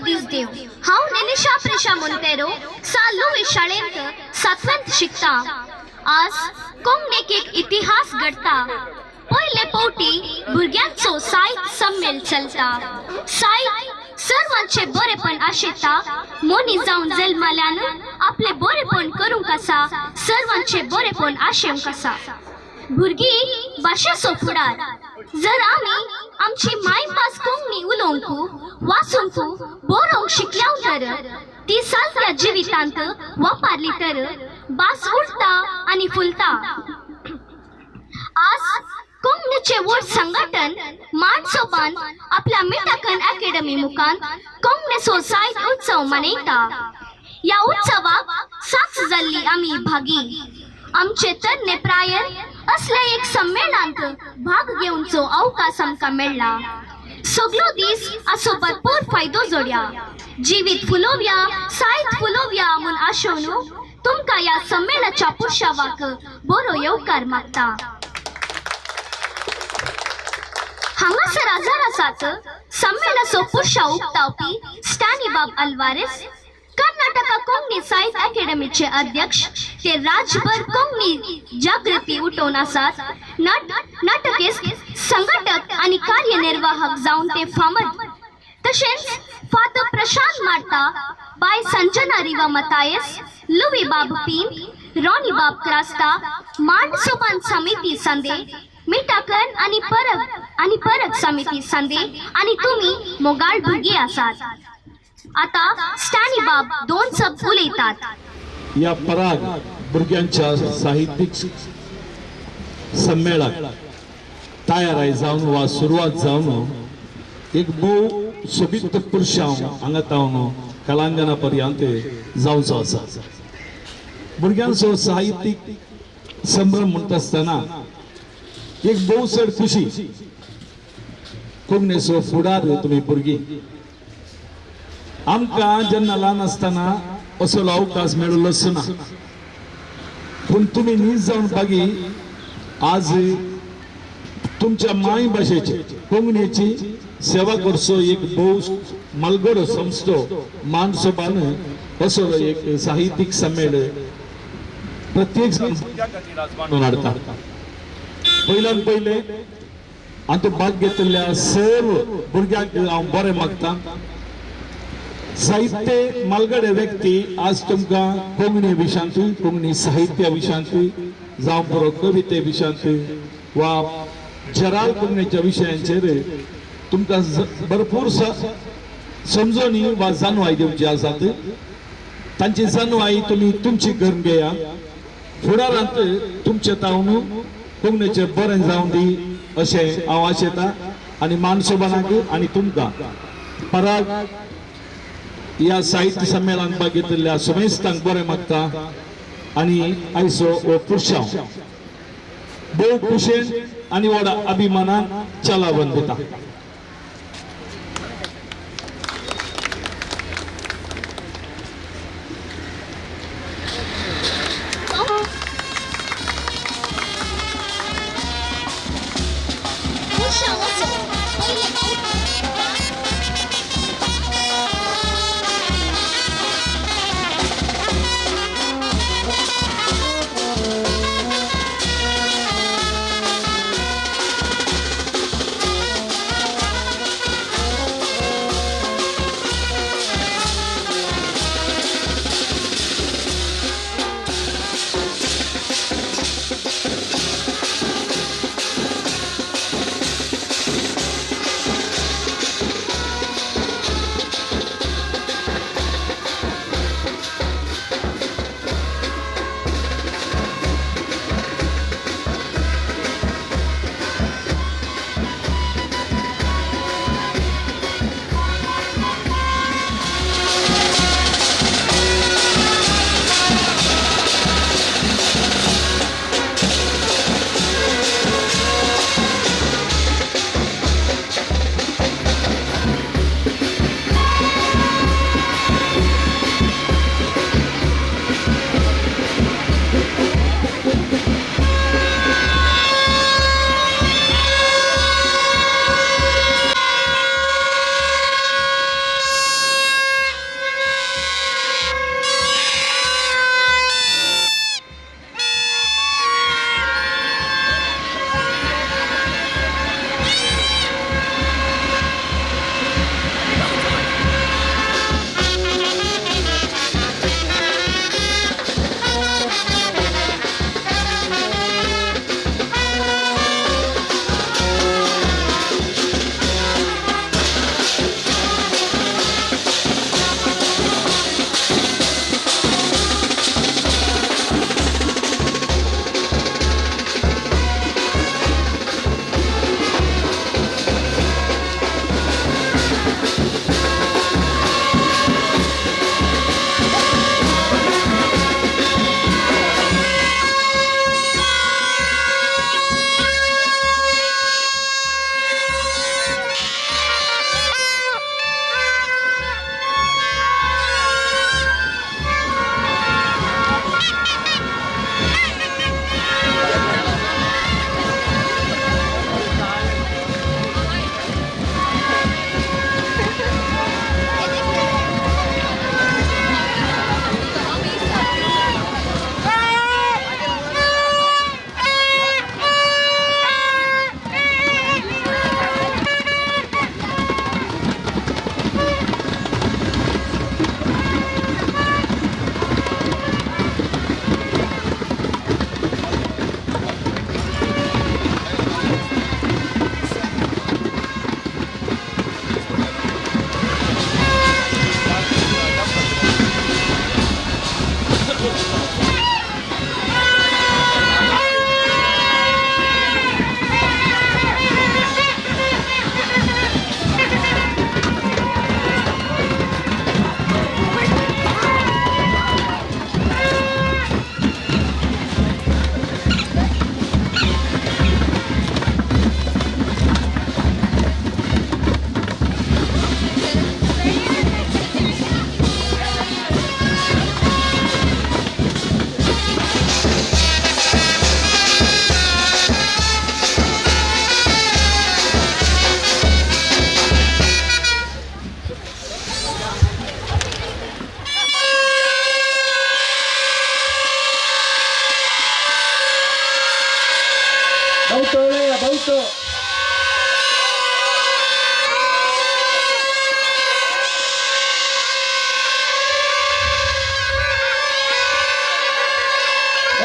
दीस देव हांव निलिशा प्रेशा मोंतेरो सालुवे शाळेंत 7वेंत शिकता। आज कोंकणीक एक इतिहास घडता। पयले पावटी भुरग्यांचो साहित्य संमेल चलता। साहित्य सर्वांचे बरेपण आशेता। मोनी जावन जल्माल्यान आपले बरेपण करूंक आसा, सर्वांचे बरेपण आशेवंक आसा। भुरगीं भाशेचो फुडार। जर आमी आमची मायभास कोंकणी उलोवंक वाचूंक बरोवंक शिकल्याव तर ती सारक्या जिवितांत वापरली तर भास उरता आनी फुलता। आज कोंकणीचे व्हड संघटन माणसोबान आपल्या मिठाकन अकॅडमी मुखान कोंकणीचो साहित्य उत्सव मनयता। ह्या उत्सवाक साक्ष जाल्ली आमी भागी। आमचे तरणे प्रायन असले एक संमेलनांत भाग घेवचो अवकाश आमकां मेळ्ळा। सगळो दीस असो भरपूर फायदो जोड्या। जिवीत फुलोव्या, साहित्य फुलोव्या म्हूण आशोवन तुमकां ह्या संमेलनाच्या पुरशावाक बरो येवकार मागता। हांगासर हजर आसात संमेलनाचो पुरशा उक्तावपी स्टॅनिबाब अल्वारेस, कर्नाटका कोंकणी साहित्य अकॅडमीचे अध्यक्ष, ते राजभर कोंकणी जागृती उठोवन आसात। नाटकेस संघटक आणि कार्यनिर्वाहक जावन ते फामद। तशेंच फादर प्रशांत मार्ता, बाय संजना रिवा मतायस, लुवी बाब पीन, रॉनी बाब क्रास्ता, मांडसोबान समिती संदे, मिठाकन आणि परग समिती संदे आणि तुम्ही मोगाळ भुरगी आसात। आता स्टॅनिबाब दोन शब्द उलयतात। या पराग भुरग्यांच्या साहित्यिक संमेलनाक तयारी जावन वा सुरवात जावन एक भोव सोबीत पुरशांव हांगा तावन कलांगना पर्यंत जावचो आसा। भुरग्यांचो साहित्यिक संभ्रम म्हणटा आसतना एक भोव चड खुशी कोंकणीचो फुडार तुमी भुरगीं। आमकां जेन्ना ल्हान आसतना असो अवकाश मेळिल्लोच ना, पूण तुमी नीज जावन बागी आज तुमच्या माय भाशेची कोंकणीची सेवा करचो एक भोव मलगडो संस्थो मानसोबान असो एक साहित्यिक संमेलन प्रत्येक खातीर हाडटा। पयल्यान पयले हातूंत भाग घेतिल्ल्या सर्व भुरग्यांक हांव बरें मागतां। साहित्य मलगडे व्यक्ती आज तुमकां कोंकणी विशयांतूय, कोंकणी साहित्या विशयांतूय जावं बरो कविते विशयांतूय वा जराल कोंकणीच्या विशयांचेर तुमकां भरपूर समजोनी वा जाणवाय दिवची आसात। तांची जाणवाय तुमी तुमची करून घेया। फुडारांत तुमचे तावन कोंकणीचे बरें जावन दी अशें हांव आशेतां आनी मानसोबानाक आनी तुमकां पराग या साहित्य संमेलनात भाग घेतिल्ल्या समेस्तांक बरें मागता आनी आयचो हो पुरशांव भोव खुशेन आनी व्हड अभिमानान चलावन दिता।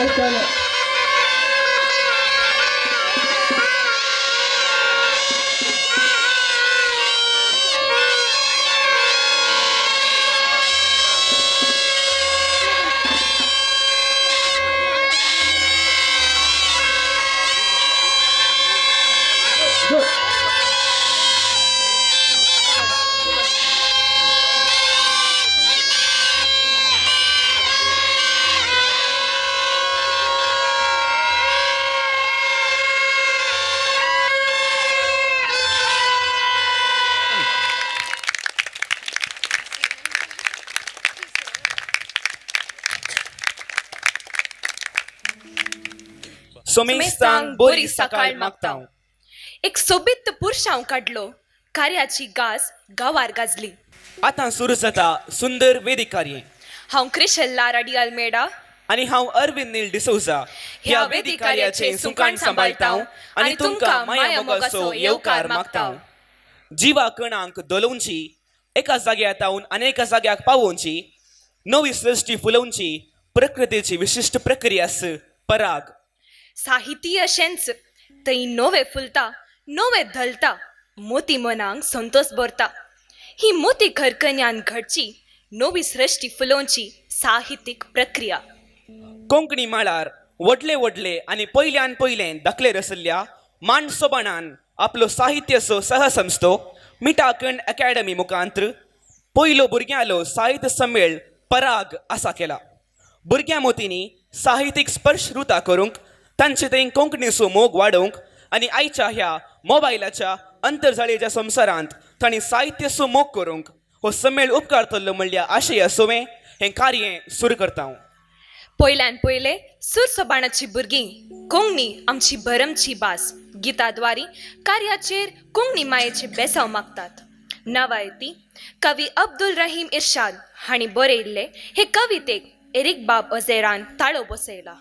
welcome. Good. सोमेस्तांक बोरी सकाळ मागता एक सोबीत पुरुष हांव काडलो कार्याची गाज गांवार गाजली. आतां सुरू जाता सुंदर वेदिक कार्य हांव क्रिशेल्ला राडी अल्मेडा आनी हांव अरविंद नील डिसौजा ह्या वेदिक कार्याचे सुकाण सांबाळटां आनी तुमकां माया मोगाचो येवकार मागतां. जिवा कणांक दोलोवची एका जाग्यातावन अनेका जाग्याक पावोवची नवी सृश्टी फुलोवची प्रकृतीची विशिष्ट प्रक्रिया पराग. साहिती अशेंच थंय नवे फुलता नवे धलता मोती मनांक संतोष भरता. ही मोती खरकन्यान घडची नवी सृश्टी फुलोवची साहित्यीक प्रक्रिया. कोंकणी माळार व्हडले व्हडले आनी पयल्यान पयलें दाखले रसल्ल्या मांडसोबाणान आपलो साहित्याचो सहसंस्थो मिठाकंड अकॅडमी मुखांत्र पयलो भुरग्यालो साहित्य संमेळ पराग आसा केला. भुरग्यां मोतींनी साहित्यीक स्पर्श रुता करूंक तांचे थंय कोंकणीचो मोग वाडोवंक आनी आयच्या ह्या मोबायलाच्या अंतरजाळेच्या संवसारांत तांणी साहित्याचो मोग करूंक हो संमेळ उपकारतलो म्हणल्या आशया सोवें हें कार्य सुरू करता. पयल्यान पयले सुरसोबाणाची भुरगीं कोंकणी आमची भरमची भास गिताद्वारी कार्याचेर कोंकणी मायेचे बेसांव मागतात. नवायती कवी अब्दुल रहीम इर्शाद हांणी बरयल्ले हे कवितेक एरिक बाब अझेरान ताळो बसयला.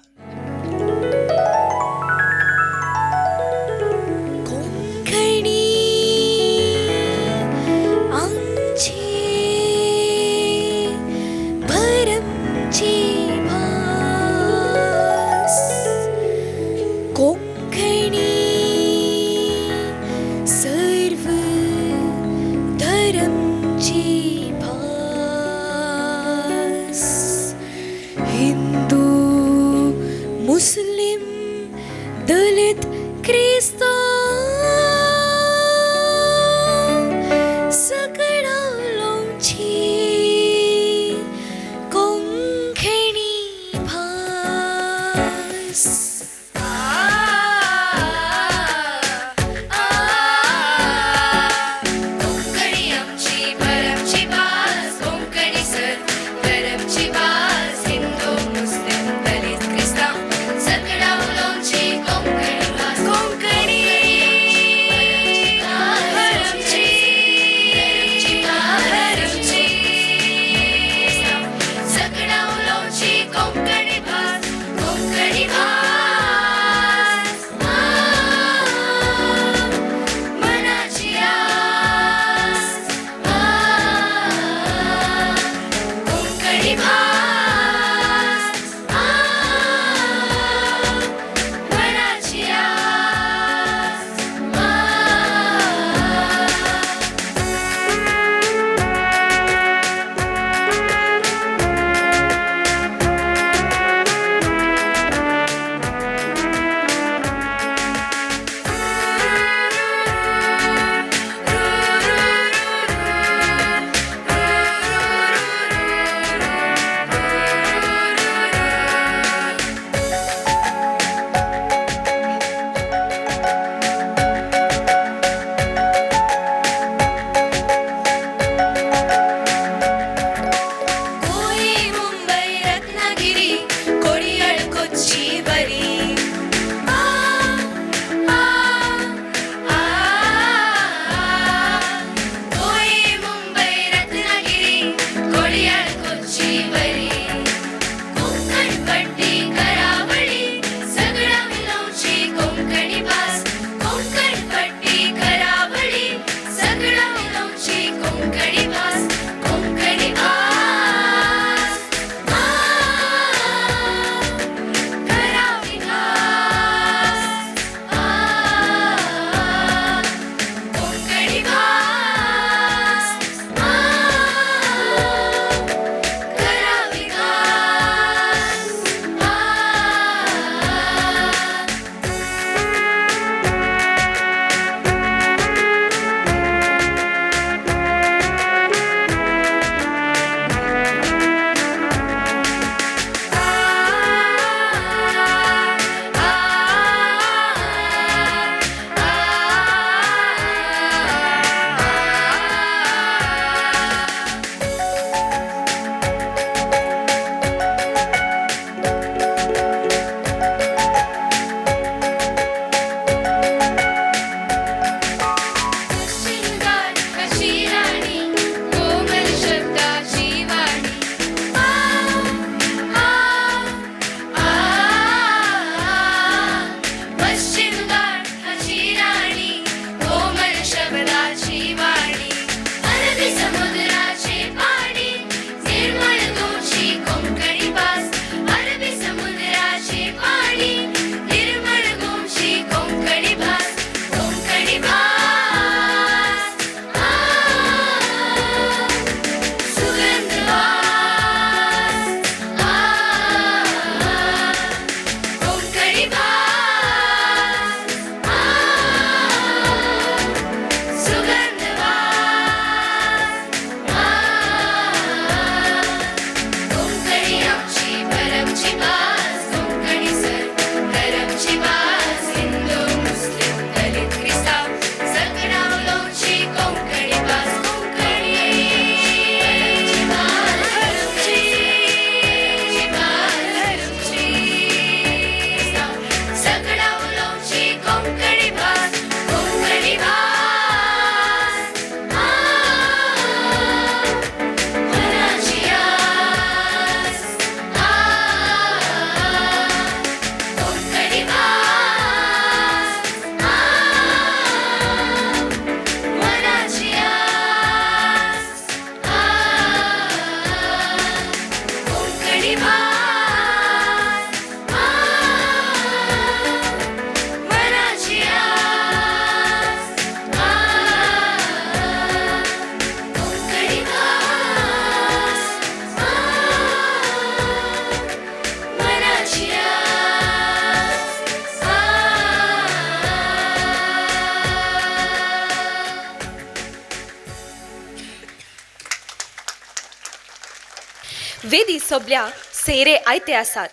वेदी सोबल्या सेरे आयते आसात.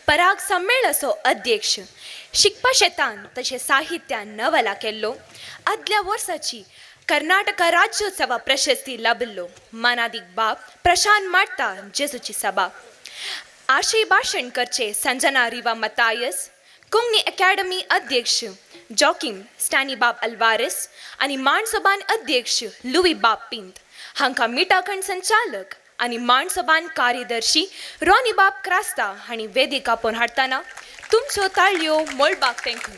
पराग संमेळनाचो अध्यक्ष शिकपा शेतान तशें साहित्यान नवला केल्लो आदल्या वर्साची कर्नाटका राज्योत्सवा प्रशस्ती लाभिल्लो मानादीक बाब प्रशांत माडता जेजूची सभा. आशय भाशण करचे संजना रिवा मतायस, कोंकणी अकॅडमी अध्यक्ष जॉकिम स्टॅनी बाब अल्वारेस आनी माणसोबान अध्यक्ष लुई बाब पिंत हांकां मिठाखंड संचालक आनी माणसोबान कार्यदर्शी रॉनी बाब क्रास्ता हांणी वेदिक आपोवन हाडटाना तुमच्यो ताळयो मोळबाक तेंकून.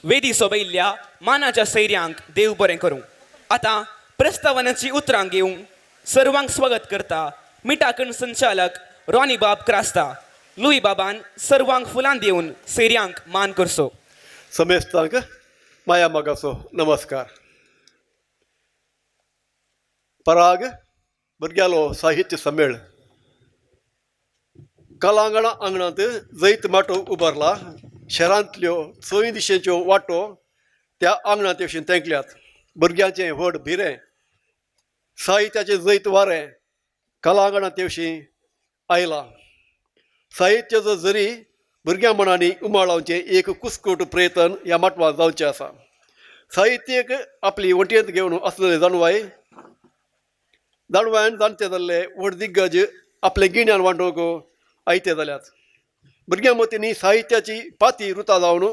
वेदी सोबयल्ल्या मानाच्या सैर्यांक देव बरें करूं. आतां प्रस्तावनाची उतरां घेवंक सर्वांक स्वागत करता मिठाखंड संचालक रॉनी बाब क्रास्ता. लुई बाबान सर्वांक फुलां दिवन सैर्यांक मान करचो. समेस्तांक माया मागासो नमस्कार. पराग भुरग्यालो साहित्य संमेळ कलांगणा आंगणांत जैत माटो उबारला. शहरांतल्यो चोय दिशेच्यो वाटो त्या आंगणांत तेवशेन तेंकल्यात. भुरग्यांचें व्हड भिरें साहित्याचें जैत वारें कलांगणांत तेवशी आयलां. साहित्याचो जरी भुरग्यां मनांनी उमाळावचें एक कुसकूट प्रयत्न ह्या माटवांत जावचें आसा. साहित्यक आपली वटेंत घेवन आसलेले जाणवान जाणटे जाल्ले व्हड दिग्गज आपले गिन्यान वांटोवंक आयते जाल्यात. भुरग्यां मतींनी साहित्याची पाती रुतां जावन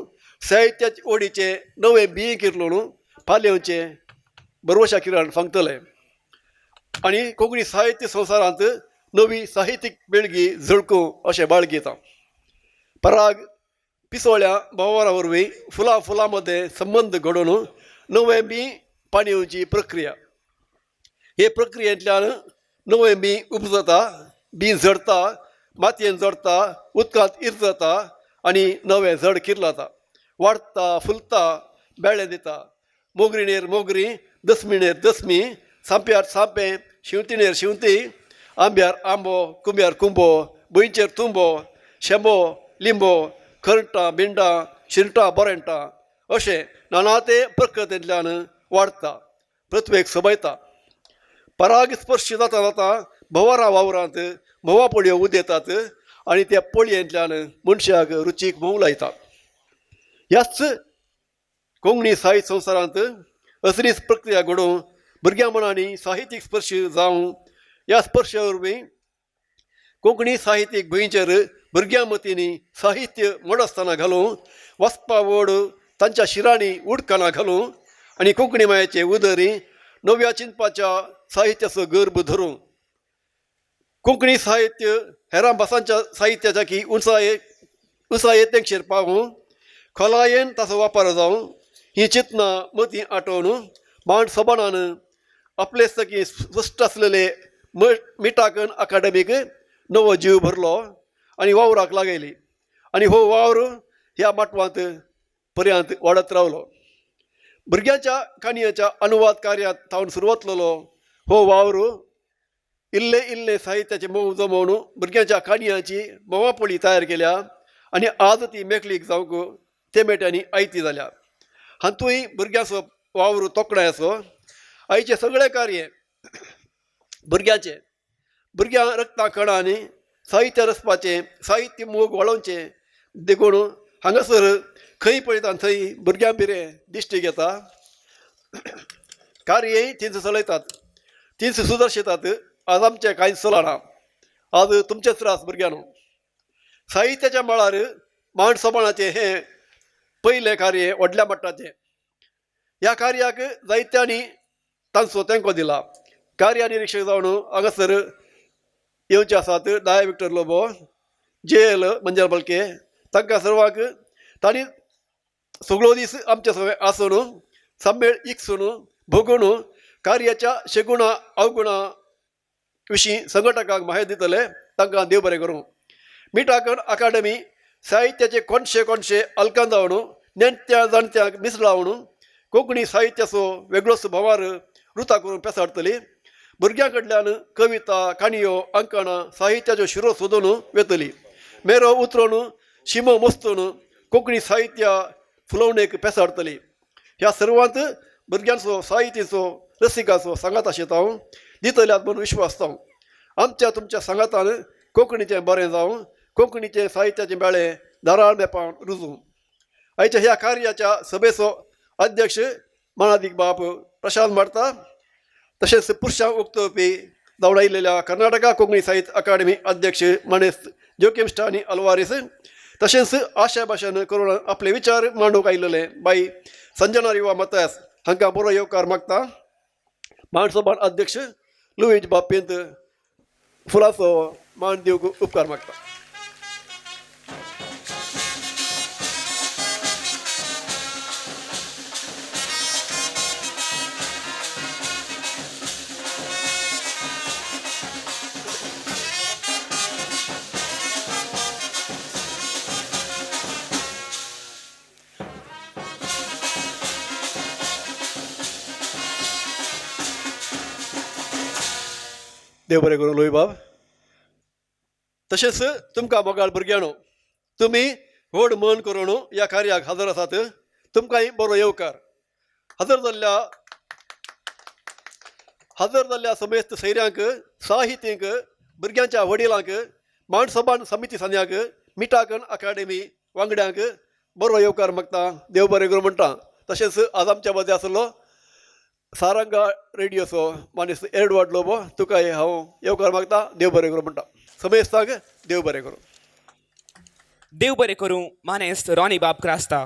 साहित्याचे ओडीचे नवें बी किरलोवन फाल्यांचे बरोवशा किरण सांगतले आनी कोंकणी साहित्य संवसारांत नवी साहित्यीक बेळगी झळकूं अशें बाळगिता. पराग पिसोळ्या भावारा वरवीं फुलां मदें संबंद घडोवन नवें बी पाणयेवची प्रक्रिया. हे प्रक्रियेंतल्यान नवें बी उपजता, बी झडता, मातयेन जोडता, उदकांत इरजता आनी नवें झड किर्लाता, वाडटा, फुलता, बेळे दिता. मोगरीणेर मोगरी, दसमीणेर दसमी, सांप्यार सांपें, शिंवतीणेर शिंवती, आंब्यार आंबो, कुंब्यार कुंबो, भुंयचेर तुंबो, शेंबो, लिंबो, खरटां, भिंडां, शिरटां, बोरेंटां अशें नाना ते प्रकृतींतल्यान वाडटा, पृथ्वेक सोबयता. पराग स्पर्श जाता जाता भंवरा वावरांत म्होंवा पोळयो उदेतात आनी त्या पोळयेंतल्यान मनशाक रुचीक मोव लायता. ह्याच कोंकणी साहित्य संवसारांत असलीच प्रक्रिया घडोवन भुरग्यां मनांनी साहित्यीक स्पर्श जावं. ह्या स्पर्शा वरवीं कोंकणी साहित्यीक भुंयचेर भुरग्यां मतींनी साहित्य मोडस्ताना घालूं, वचपा वड तांच्या शिरांनी उडकाना घालूं आनी कोंकणी मायेचे उदरी नव्या चिंतपाच्या साहित्याचो गर्भ धरूं. कोंकणी साहित्य हेरां भासांच्या साहित्याच्या की उंचायेतेंचेर पावूं, खोलायेन ताचो वापर जावं ही चिंतना मतीं आटोवन मांड सोबानान आपले सकी स्पश्ट आसलेले मिठाखंड अकादेमीक नवो जीव भरलो आनी वावराक लागयली आनी हो वावर ह्या माटवांत पर्यंत वाडत रावलो. भुरग्यांच्या काणयेच्या अनुवाद कार्यांत थावन सुरू जातलो हो वावर इल्ले इल्ले साहित्याचे मोव जमोवन भुरग्यांच्या काणयांची मोवापोळी तयार केल्या आनी आज ती मेकळीक जावंक तेमेट्यांनी आयती जाल्या. हातूंय भुरग्यांचो वावर तोखणायचो. आयचे सगळे कार्य भुरग्यांचे, भुरग्यां रक्ता कणांनी साहित्य रचपाचें, साहित्य मोग वाडोवचें देखून हांगासर खंय पळयता थंय भुरग्यां बिरें दिश्टी घेता. कार्यय तिंच चलयतात, तिंच सुदर्शितात. आज आमचे कांय चलना. आज तुमचेच त्रास भुरग्यांनो. साहित्याच्या मळार मांड सोबाणाचें हें पयलें कार्य व्हडल्या मट्टाचें. ह्या कार्याक जायत्यांनी तांचो तेंको दिला. कार्य निरीक्षक जावन हांगासर येवचे आसात डाय विक्टर लोबो, JL मंजर बलके. तांकां सर्वांक तांणी सगळो दीस आमचे सगळे आसून संमेळ इकसून भोगून कार्याच्या शेगुणा अवगुणा विशीं संघटकांक म्हायती दितले. तांकां देव बरें करूं. मिठाखंड अकादेमी साहित्याचे कोणशे अल्कान जावन नेण्ट्या जाणट्यांक मिसळावन कोंकणी साहित्याचो वेगळोच भंवार रुतां करून पेसाडटली. भुरग्यां कडल्यान कविता, काणयो, अंकणां, साहित्याच्यो शिरो सोदून वेतली. मेरो उतरून शिमो मोस्तून कोंकणी साहित्य फुलोवणेक पेसाडटली. ह्या सर्वांत भुरग्यांचो साहित्याचो रसिकाचो सांगात आशिता हांव दितल्यात म्हणून विश्वास हांव. आमच्या तुमच्या सांगातान कोंकणीचें बरें जावं, कोंकणीचें साहित्याचें मेळें दाराळ मेपावन रुजूं. आयच्या ह्या कार्याच्या सभेचो अध्यक्ष मानादीक बाब प्रशांत मारता, तशेंच पुरुशां उक्तावपी जावन आयिल्ल्या कर्नाटका कोंकणी साहित्य अकादेमी अध्यक्ष मणेस जोकिम स्टानी अल्वारीस, तशेंच आशा भाशेन करून आपले विचार मांडूंक आयिल्ले बाई संजना रिवा मतास हांकां बरो येवकार मागता. महासभा अध्यक्ष लुईज बापेंत फुलाचो मान दिवंक उपकार मागता. देव बरें करूं लोई बाब. तशेंच तुमकां मोगाळ भुरग्यांनो, तुमी व्हड मन करून ह्या कार्याक हजर आसात. तुमकांय बरो येवकार. हजर जाल्ल्या समेस्त सैऱ्यांक, साहित्यीक, भुरग्यांच्या वडिलांक, माणसभान समिती सान्याक, मिठाकण अकादेमी वांगड्यांक बरो येवकार मागता. देव बरें करूं म्हणटा. तशेंच आज आमच्या मदें आसलो सारंगा रेडिओचो मानेस एडवर्ड लोबो, तुकाय हांव येवकार मागता. देव बरें करूं म्हणटा. समेस्ताक देव बरें करूं. देव बरें करूं मानेस्त रॉनी बाब क्रास्ता.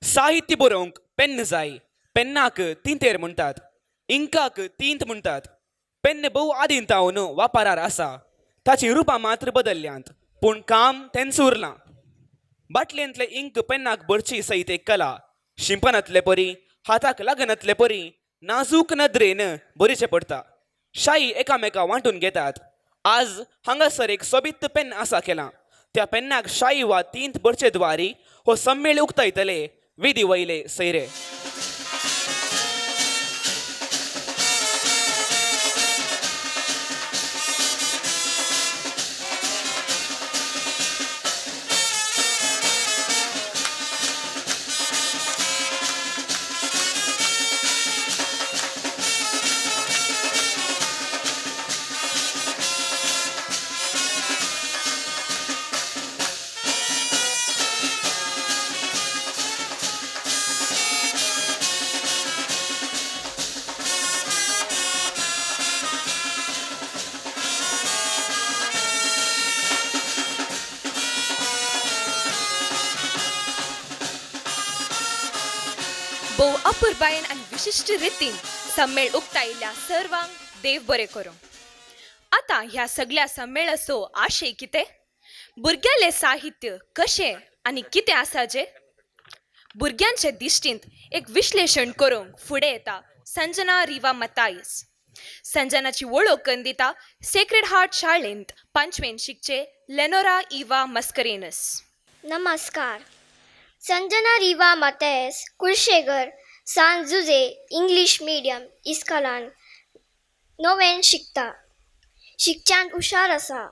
साहित्य बरोवंक पेन्न जाय. पेन्नाक तिंतेर म्हणटात, इंकाक तींत म्हणटात. पेन्न भोव आदीं तावन वापरार आसा. ताची रुपां मात्र बदल्ल्यांत, पूण काम तेंच उरलां. बाटलेंतले इंक पेन्नाक भरची सयत एक कला. शिंपणांतले परी, हाताक लागनातले परी नाजूक नदरेन बरीचें पडटा. शाई एकामेका वांटून घेतात. आज हांगासर एक सोबीत पेन आसा केला. त्या पेन्नाक शाई वा तींत भरचे द्वारी हो सम्मेळ उक्तायतले विधी वयले सैरे. भोव अपुरबायेन आनी विशिश्ट रितीन सम्मेळ उक्तायिल्ल्या सर्वांक देव बरें करूं. आतां ह्या सगळ्या सम्मेळाचो आशय कितें? भुरग्याले साहित्य कशें आनी कितें आसा जें भुरग्यांचे दिश्टींत एक विश्लेशण करूंक फुडें येता संजना रिवा मतायस. संजनाची वळख करून दिता सेक्रेड हार्ट शाळेंत 5वेंत शिकचे लेनोरा इवा मस्करेनस. नमस्कार. संजना रिवा मतेस कुलशेगर सान जुजे इंग्लिश मीडियम इस्कॉलान 9वें शिकता. शिक्षांत हुशार आसा.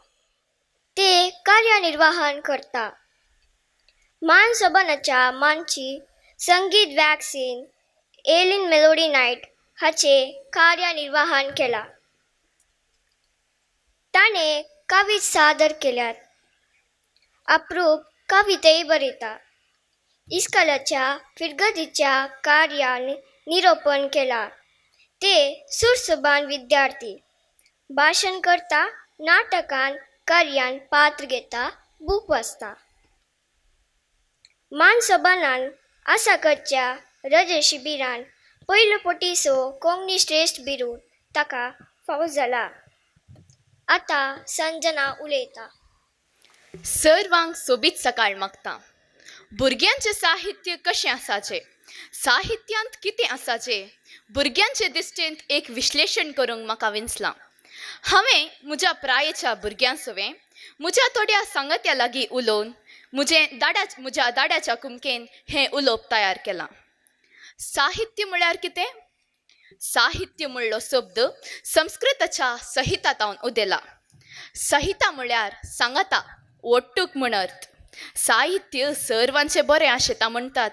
ते कार्यनिर्वाहन करता. मान सबनाच्या मानची संगीत वॅक्सीन एलिन मेलोडी नायट हाचे कार्यनिर्वाहन केला. ताणे कविता सादर केल्यात. अप्रूप कवितेय बरयता. इस्कॉलाच्या फिरगतीच्या कार्यान निरोपण केला. ते सुरसबान विद्यार्थी. भाषण करता, नाटकान, कार्यान पात्र घेता, बूक वाचता. मानसभानान आसाकच्या रजे शिबिरान पयलो पोटीसो कोंकणी श्रेष्ठ बिरूद ताका फावो जाला. आतां संजना उलयता. सर्वांक सोबीत सकाळ मागता. भुरग्यांचे साहित्य कशें आसाचें, साहित्यांत कितें आसाचें, भुरग्यांचे दिश्टेंत एक विश्लेशण करूंक म्हाका विंचलां. हांवें म्हज्या प्रायेच्या भुरग्यां सवें म्हज्या थोड्या सांगत्या लागीं उलोवन म्हज्या दाड्याच्या कुमकेन हें उलोवप तयार केलां. साहित्य म्हळ्यार कितें? साहित्य म्हणलो शब्द संस्कृताच्या संहितांत उदेला. संहिता म्हळ्यार सांगाता, ओट्टूक म्हण अर्थ. साहित्य सर्वांचे बरें आशेता म्हणटात.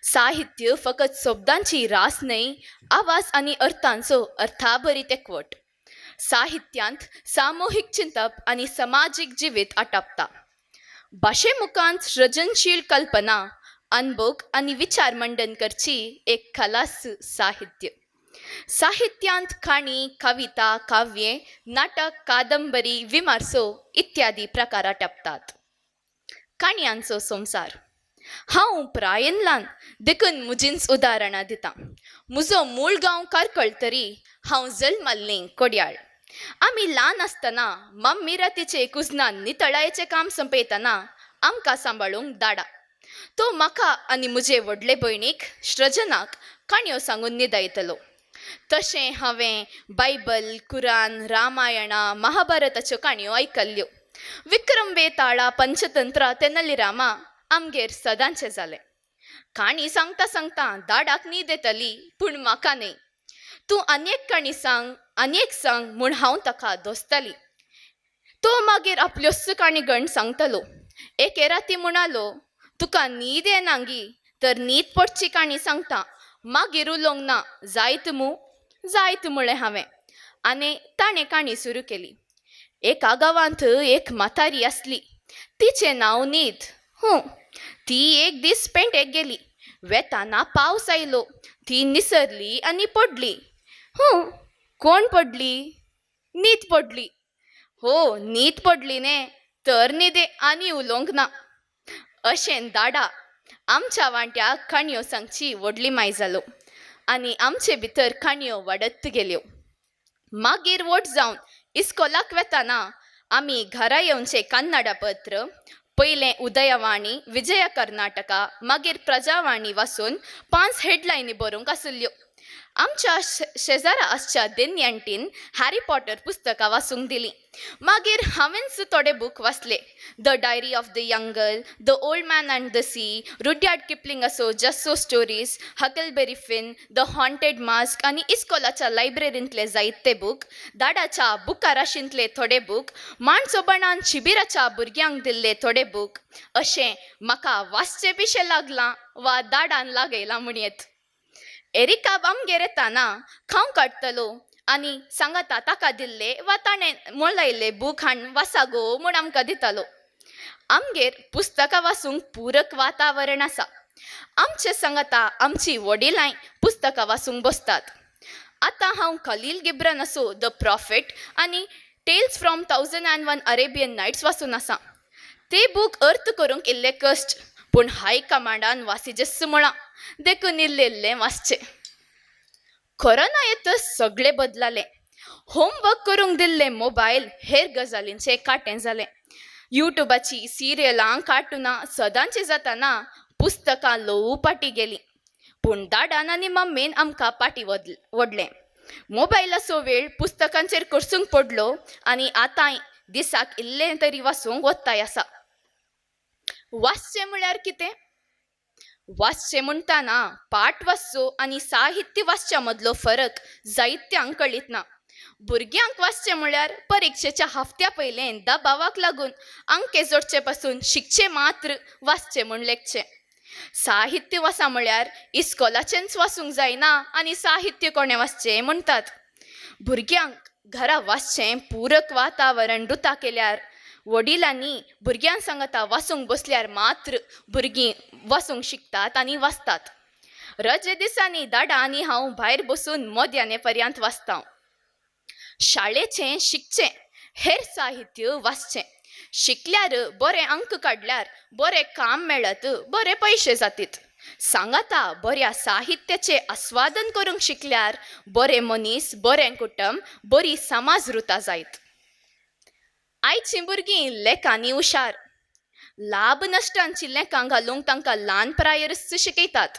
साहित्य फकत शब्दांची रास न्हय, आवाज आनी अर्थांचो अर्थाभरीत एकवट. साहित्यांत सामुहीक चिंतप आनी समाजीक जिवीत आटापता. भाशे मुखांत सृजनशील कल्पना, अनुभव आनी विचार मंडन करची एक खलास साहित्य. साहित्यांत काणी, कविता, काव्ये, नाटक, कादंबरी, विमर्शो इत्यादी प्रकार आटापतात. काणयांचो संसार. हांव प्रायेनल्यान देखून मुजींच उदाहरणां दितां. म्हजो मूळ गांव कारकळ तरी हांव जल्मल्लें कोड्याळ. आमी ल्हान आसतना मम्मी रातीचे कुजनान नितळायेचें काम संपयतना आमकां सांबाळूंक धाडा. तो म्हाका आनी म्हजे व्हडले भयणीक सृजनाक काणयो सांगून न्हिदयतलो. तशें हांवें बायबल, कुरान, रामायणा, महाभारताच्यो काणयो आयकल्ल्यो. विक्रम बेताळा, पंचतंत्र, तेनालीरामा आमगेर सदांचें जालें. काणी सांगता सांगता दाडाक न्हीद येतली, पूण म्हाका न्हय. तूं आनीक काणी सांग, आनीक सांग म्हूण हांव ताका दोसताली. तो मागीर आपल्योच काणी गण सांगतलो. एके राती म्हणालो, तुका न्हीद येनांगी तर न्हीद पडची काणी सांगता, मागीर उलोवंक ना, जायत म्हळें हांवें. आनी ताणें काणी सुरू केली. एका गांवांत एक म्हातारी आसली. तिचें नांव न्हीद. ती एक दीस पेंटेक गेली. वेताना पावस आयलो. ती निसरली आनी पडली. कोण पडली? न्हीद पडली. न्हीद पडली न्ही, तर न्हिदे आनी उलोवंक ना. अशें दाडा आमच्या वांट्याक काणयो सांगची व्हडली माय जालो आनी आमचे भितर काणयो वाडत गेल्यो. मागीर वोट जावन इस्कोलाक वेताना आमी घरा येवचें कन्नडा पत्र, पयलें उदयवाणी, विजया कर्नाटका, मागीर प्रजावाणी वाचून 5 हेडलायनी बरोवंक आसल्यो. आमच्या शेजारा आसच्या देन्यांटीन हॅरी पॉटर पुस्तकां वाचूंक दिलीं. मागीर हांवेंच थोडे बूक वाचले. The diary of the young girl, the old man and the sea, Rudyard Kipling असो just so stories, Huckleberry Finn, the haunted mask आनी इस्कोलाच्या लायब्ररींतले जायते बूक, दाडाच्या बुका राशींतले थोडे बूक, माणसोबणान शिबिराच्या भुरग्यांक दिल्ले थोडे बूक. अशें म्हाका वाचचें पिशें लागलां वा दाडान लागयलां म्हूण येत. एरिका आमगेर येताना खावंक काडटलो आनी सांगाता ताका दिल्ले वा ताणें मोलायल्ले बूक हाण वाचा गो म्हूण आमकां दितालो. आमगेर पुस्तकां वाचूंक पूरक वातावरण आसा. आमचे सांगाता आमची वडिलांय पुस्तकां वाचूंक बसतात. आतां हांव खलील गिब्रान असो द प्रॉफिट आनी टेल्स फ्रॉम 1001 अरेबियन नायट्स वाचून आसा. ते बूक अर्थ करूंक इल्ले कश्ट, पूण हाय कमांडान वासिजेस म्हळां देखून इल्लें वाचचें. कोरोना येतच सगळें बदलालें. होमवर्क करूंक दिल्ले मोबायल हेर गजालींचें काटें जालें. युट्यूबाची सिरियलां, कार्टुनां सदांचीं जाताना पुस्तकां लोव पाटी गेलीं. पूण दाडान आनी मम्मीन आमकां पाटी वडलें. मोबायलाचो वेळ पुस्तकांचेर करसूंक पडलो आनी आतांय दिसाक इल्लें तरी वाचूंक वताय आसा. वाचचें म्हळ्यार कितें? वाचचें म्हणटाना पाठ वाचचो आनी साहित्य वाचच्या मदलो फरक जायत्यांक कळीत ना. भुरग्यांक वाचचें म्हळ्यार परिक्षेच्या हफ्त्या पयलें दबावाक लागून अंके जोडचे पासून शिकचें मात्र वाचचें म्हूण लेखचें. साहित्य वाचा म्हळ्यार इस्कोलाचेंच वाचूंक जायना आनी साहित्य कोणें वाचचें म्हणटात. भुरग्यांक घरा वाचचें पूरक वातावरण रुता केल्यार, वडिलांनी भुरग्यां सांगाता वाचूंक बसल्यार मात्र भुरगीं वाचूंक शिकतात आनी वाचतात. रजे दिसांनी दाडा आनी हांव भायर बसून मोद्याने पर्यंत वाचतां. शाळेचें शिकचें, हेर साहित्य वाचचें. शिकल्यार बरे अंक काडल्यार बरें काम मेळत, बरे पयशे जातीत. सांगाता बऱ्या साहित्याचें आस्वादन करूंक शिकल्यार बरे मनीस, बरें कुटुंब, बरी समाज रुता जायत. आयचीं भुरगीं लेखांनी हुशार. लाभ नश्टांची लेखां घालूंक तांकां ल्हान प्रायरच शिकयतात.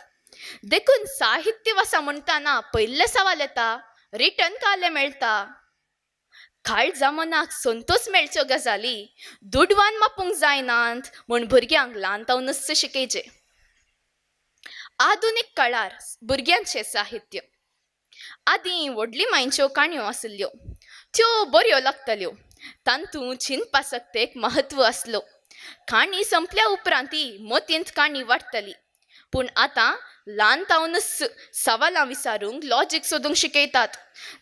देखून साहित्य वाचा म्हणटाना पयले सवाल येता, रिटर्न काले मेळटा? काळजा मनाक संतोष मेळच्यो गजाली दुडवान मापूंक जायनात म्हूण भुरग्यांक ल्हानतावनच शिकयचे. आधुनीक काळार भुरग्यांचे साहित्य आदीं व्हडली मायंच्यो काणयो आसल्यो त्यो बऱ्यो लागतल्यो. तांतूं चिंतपासक्तेक महत्व आसलो. काणी संपल्या उपरांत ती मोतींत काणी वाडटली. पूण आतां ल्हान तावनच सवालां विचारूंक लॉजीक सोदूंक शिकयतात.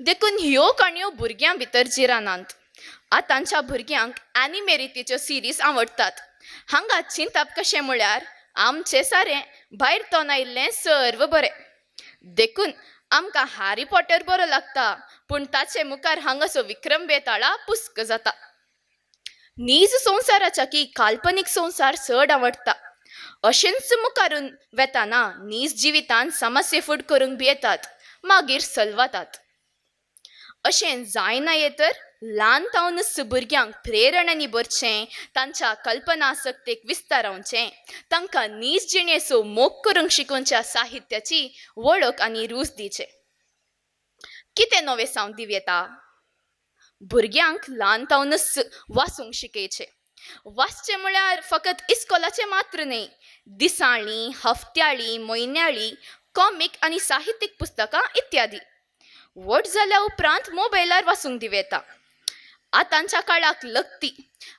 देखून ह्यो काणयो भुरग्यां भितर जिरानात. आतांच्या भुरग्यांक एनिमे रितीच्यो सिरीज आवडटात. हांगा चिंतप कशें म्हळ्यार आमचें सारें भायर तोन आयिल्लें सर्व बरें. देखून आमकां हॅरी पॉटर बरो लागता, पूण ताचे मुखार हांगाचो विक्रम बेताळा पुस्क जाता. नीज संवसाराच्या की काल्पनीक संवसार चड आवडटा. अशेंच मुखारून वेताना नीज जिवितांत समस्ये फूट करूंक बी येतात, मागीर सलवातात. अशें जायना तर ल्हान तावनच भुरग्यांक प्रेरणांनी भरचें, तांच्या कल्पना आसक्तेक विस्तारावचें, तांकां नीज जिणेचो मोग करूंक शिकोवच्या साहित्याची वळख आनी रूच दिवचें. कितें नवें सांव दिव येता? भुरग्यांक ल्हान तावनच वाचूंक शिकयचें. वाचचें म्हळ्यार फकत इस्कोलाचें मात्र न्हय, दिसाळीं, हफ्त्याळीं, म्हयन्याळीं, कॉमीक आनी साहित्यीक पुस्तकां इत्यादी. व्हड जाल्या उपरांत मोबायलार वाचूंक दिव येता. आतांच्या काळाक लगती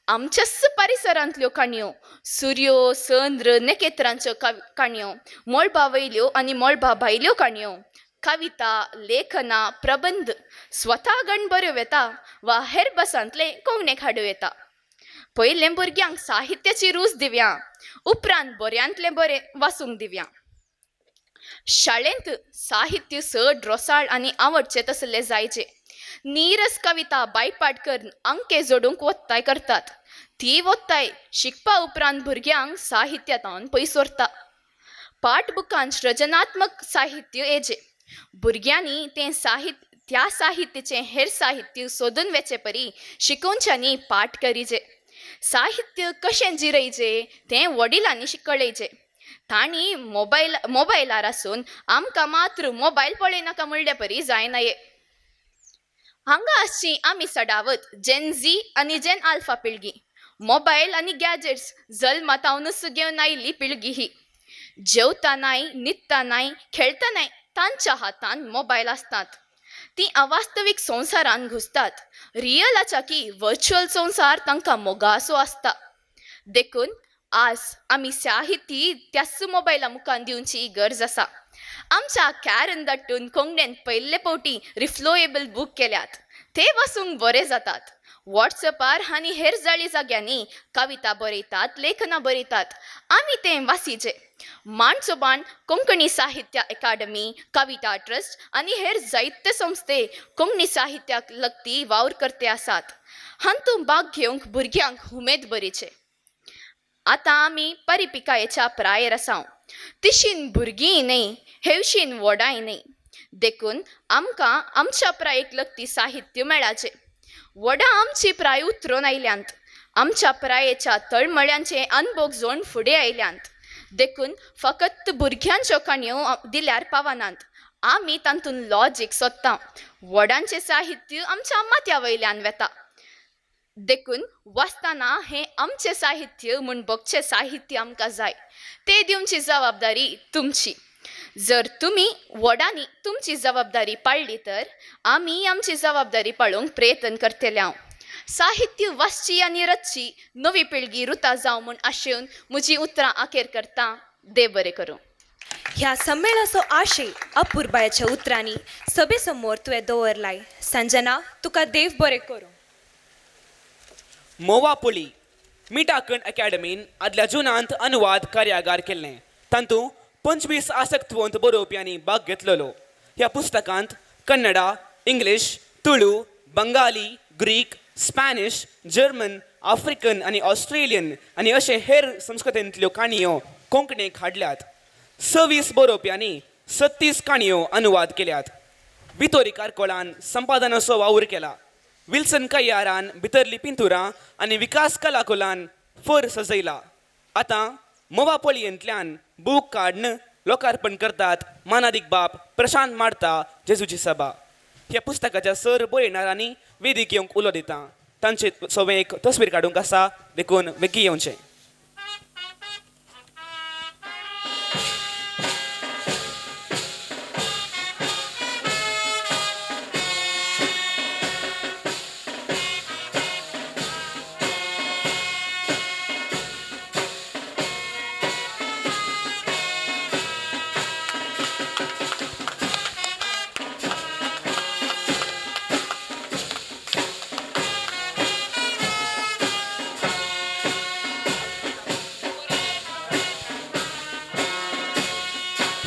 आमच्याच परिसरांतल्यो काणयो, सुर्यो, चंद्र, नखेत्रांच्यो काणयो, मळबा वयल्यो आनी मळबा भायल्यो काणयो, कविता, लेखनां, प्रबंध स्वता गण बऱ्यो येता वा हेर बसांतले कोंकणीक हाडूं येता. पयलें भुरग्यांक साहित्याची रूच दिवया, उपरांत बऱ्यांतलें बरें वाचूंक दिवया. शाळेंत साहित्य चड रोसाळ आनी आवडचें तसलें जायचें. नीरस कविता बायपाट करून अंके जोडूंक वोत्ताय करतात. ती वोत्ताय शिकपा उपरांत भुरग्यांक साहित्यांतावन पयस व्हरता. पाठबुकांत सृजनात्मक साहित्य येजें. भुरग्यांनी त्या साहित्याचें हेर साहित्य सोदून वेचे परी शिकोवच्यांनी पाठ करीचें. साहित्य कशें जिरयचें तें वडिलांनी कळयचें. तांणी मोबायलार आसून आमकां मात्र मोबायल पळयनाका म्हणले परी जायना. हांगा आसची आमी सडावत जेन झी आनी जेन आल्फा पिळगी. मोबायल आनी गॅजेट्स जल्मातावनच घेवन आयिल्ली पिळगी ही. जेवतानाय, न्हिदतानाय, खेळतानाय तांच्या हातांत मोबायल आसतात. ती अवास्तवीक संवसारान घुसतात. रियलाच्या की वर्च्युअल संवसार तांकां मोगासो आसता. देखून आज आमी साहित्य त्याच मोबायला मुखार दिवची गरज आसा. आमच्या कॅरन दट्टून कोंकणीन पयले फावटी रिफ्लोएबल बूक केल्यात. ते वाचूंक बरे जातात. वॉट्सॅपार आनी हेर जाळी जाग्यांनी कविता बरयतात, लेखनां बरयतात. आमी तें वाचिचें. माणसोबान कोंकणी साहित्य अकादमी, कविता ट्रस्ट आनी हेर जायते संस्थे कोंकणी साहित्याक लगती वावरकर्ते आसात. हातूंत भाग घेवंक भुरग्यांक उमेद भरीचे. आतां आमी परिपिकायेच्या प्रायेर आसाव. तिशीन भुरगीं न्हय, हेवशीन व्हडाय न्हय. देखून आमकां आमच्या प्रायेक लगती साहित्य मेळाचें. व्हडां आमची प्राय उतरून आयल्यांत. आमच्या प्रायेच्या तळमळ्यांचे अनुभव जोड फुडें आयल्यांत. देखून फकत भुरग्यांच्यो काणयो दिल्यार पावनात. आमी तातूंत लॉजीक सोदता. व्हडांचें साहित्य आमच्या माथ्या वयल्यान वेता. देखून वाचतना हें आमचें साहित्य म्हूण भोगचें साहित्य आमकां जाय. तें दिवची जबाबदारी तुमची. जर तुमी व्हडांनी तुमची जबाबदारी पाळली तर आमी आमची जबाबदारी पाळूंक प्रयत्न करतले. हांव साहित्य वाचची आनी रचची नवी पिळगी रुता जावं म्हूण आशेवन म्हजी उतरां आखेर करता. देव बरें करूं. ह्या संमेलनाचो आशय अपुर्बायाच्या उतरांनी सभे समोर तुवें दवरलाय. संजना, तुका देव बरें करूं. मोवापोली मिठाकंड अकॅडमीन आदल्या जुनांत अनुवाद कार्यागार केल्लें. तातूंत 25 आसक्तवंत बरोवप्यांनी भाग घेतलेलो. ह्या पुस्तकांत Kannada, English, Tulu, Bengali, Greek, Spanish, German, African आनी ऑस्ट्रेलियन आनी अशे हेर संस्कृतींतल्यो काणयो कोंकणीक हाडल्यात. 26 बरोवप्यांनी 36 काणयो अनुवाद केल्यात. भितोरी कारकोळान संपादनाचो वावर केला. विल्सन कय्यारान भितरली पिंतुरां आनी विकास कलाकुलान फर सजयला. आतां मोवापोलियेंतल्यान बूक काडन लोकार्पण करतात मानादीक बाब प्रशांत मार्ता जेजूची सभा. ह्या पुस्तकाच्या सर बळयणारांनी वेदिक येवंक उलो दिता. तांचे सवेक तस्वीर काडूंक आसा. देखून बेगी येवचें.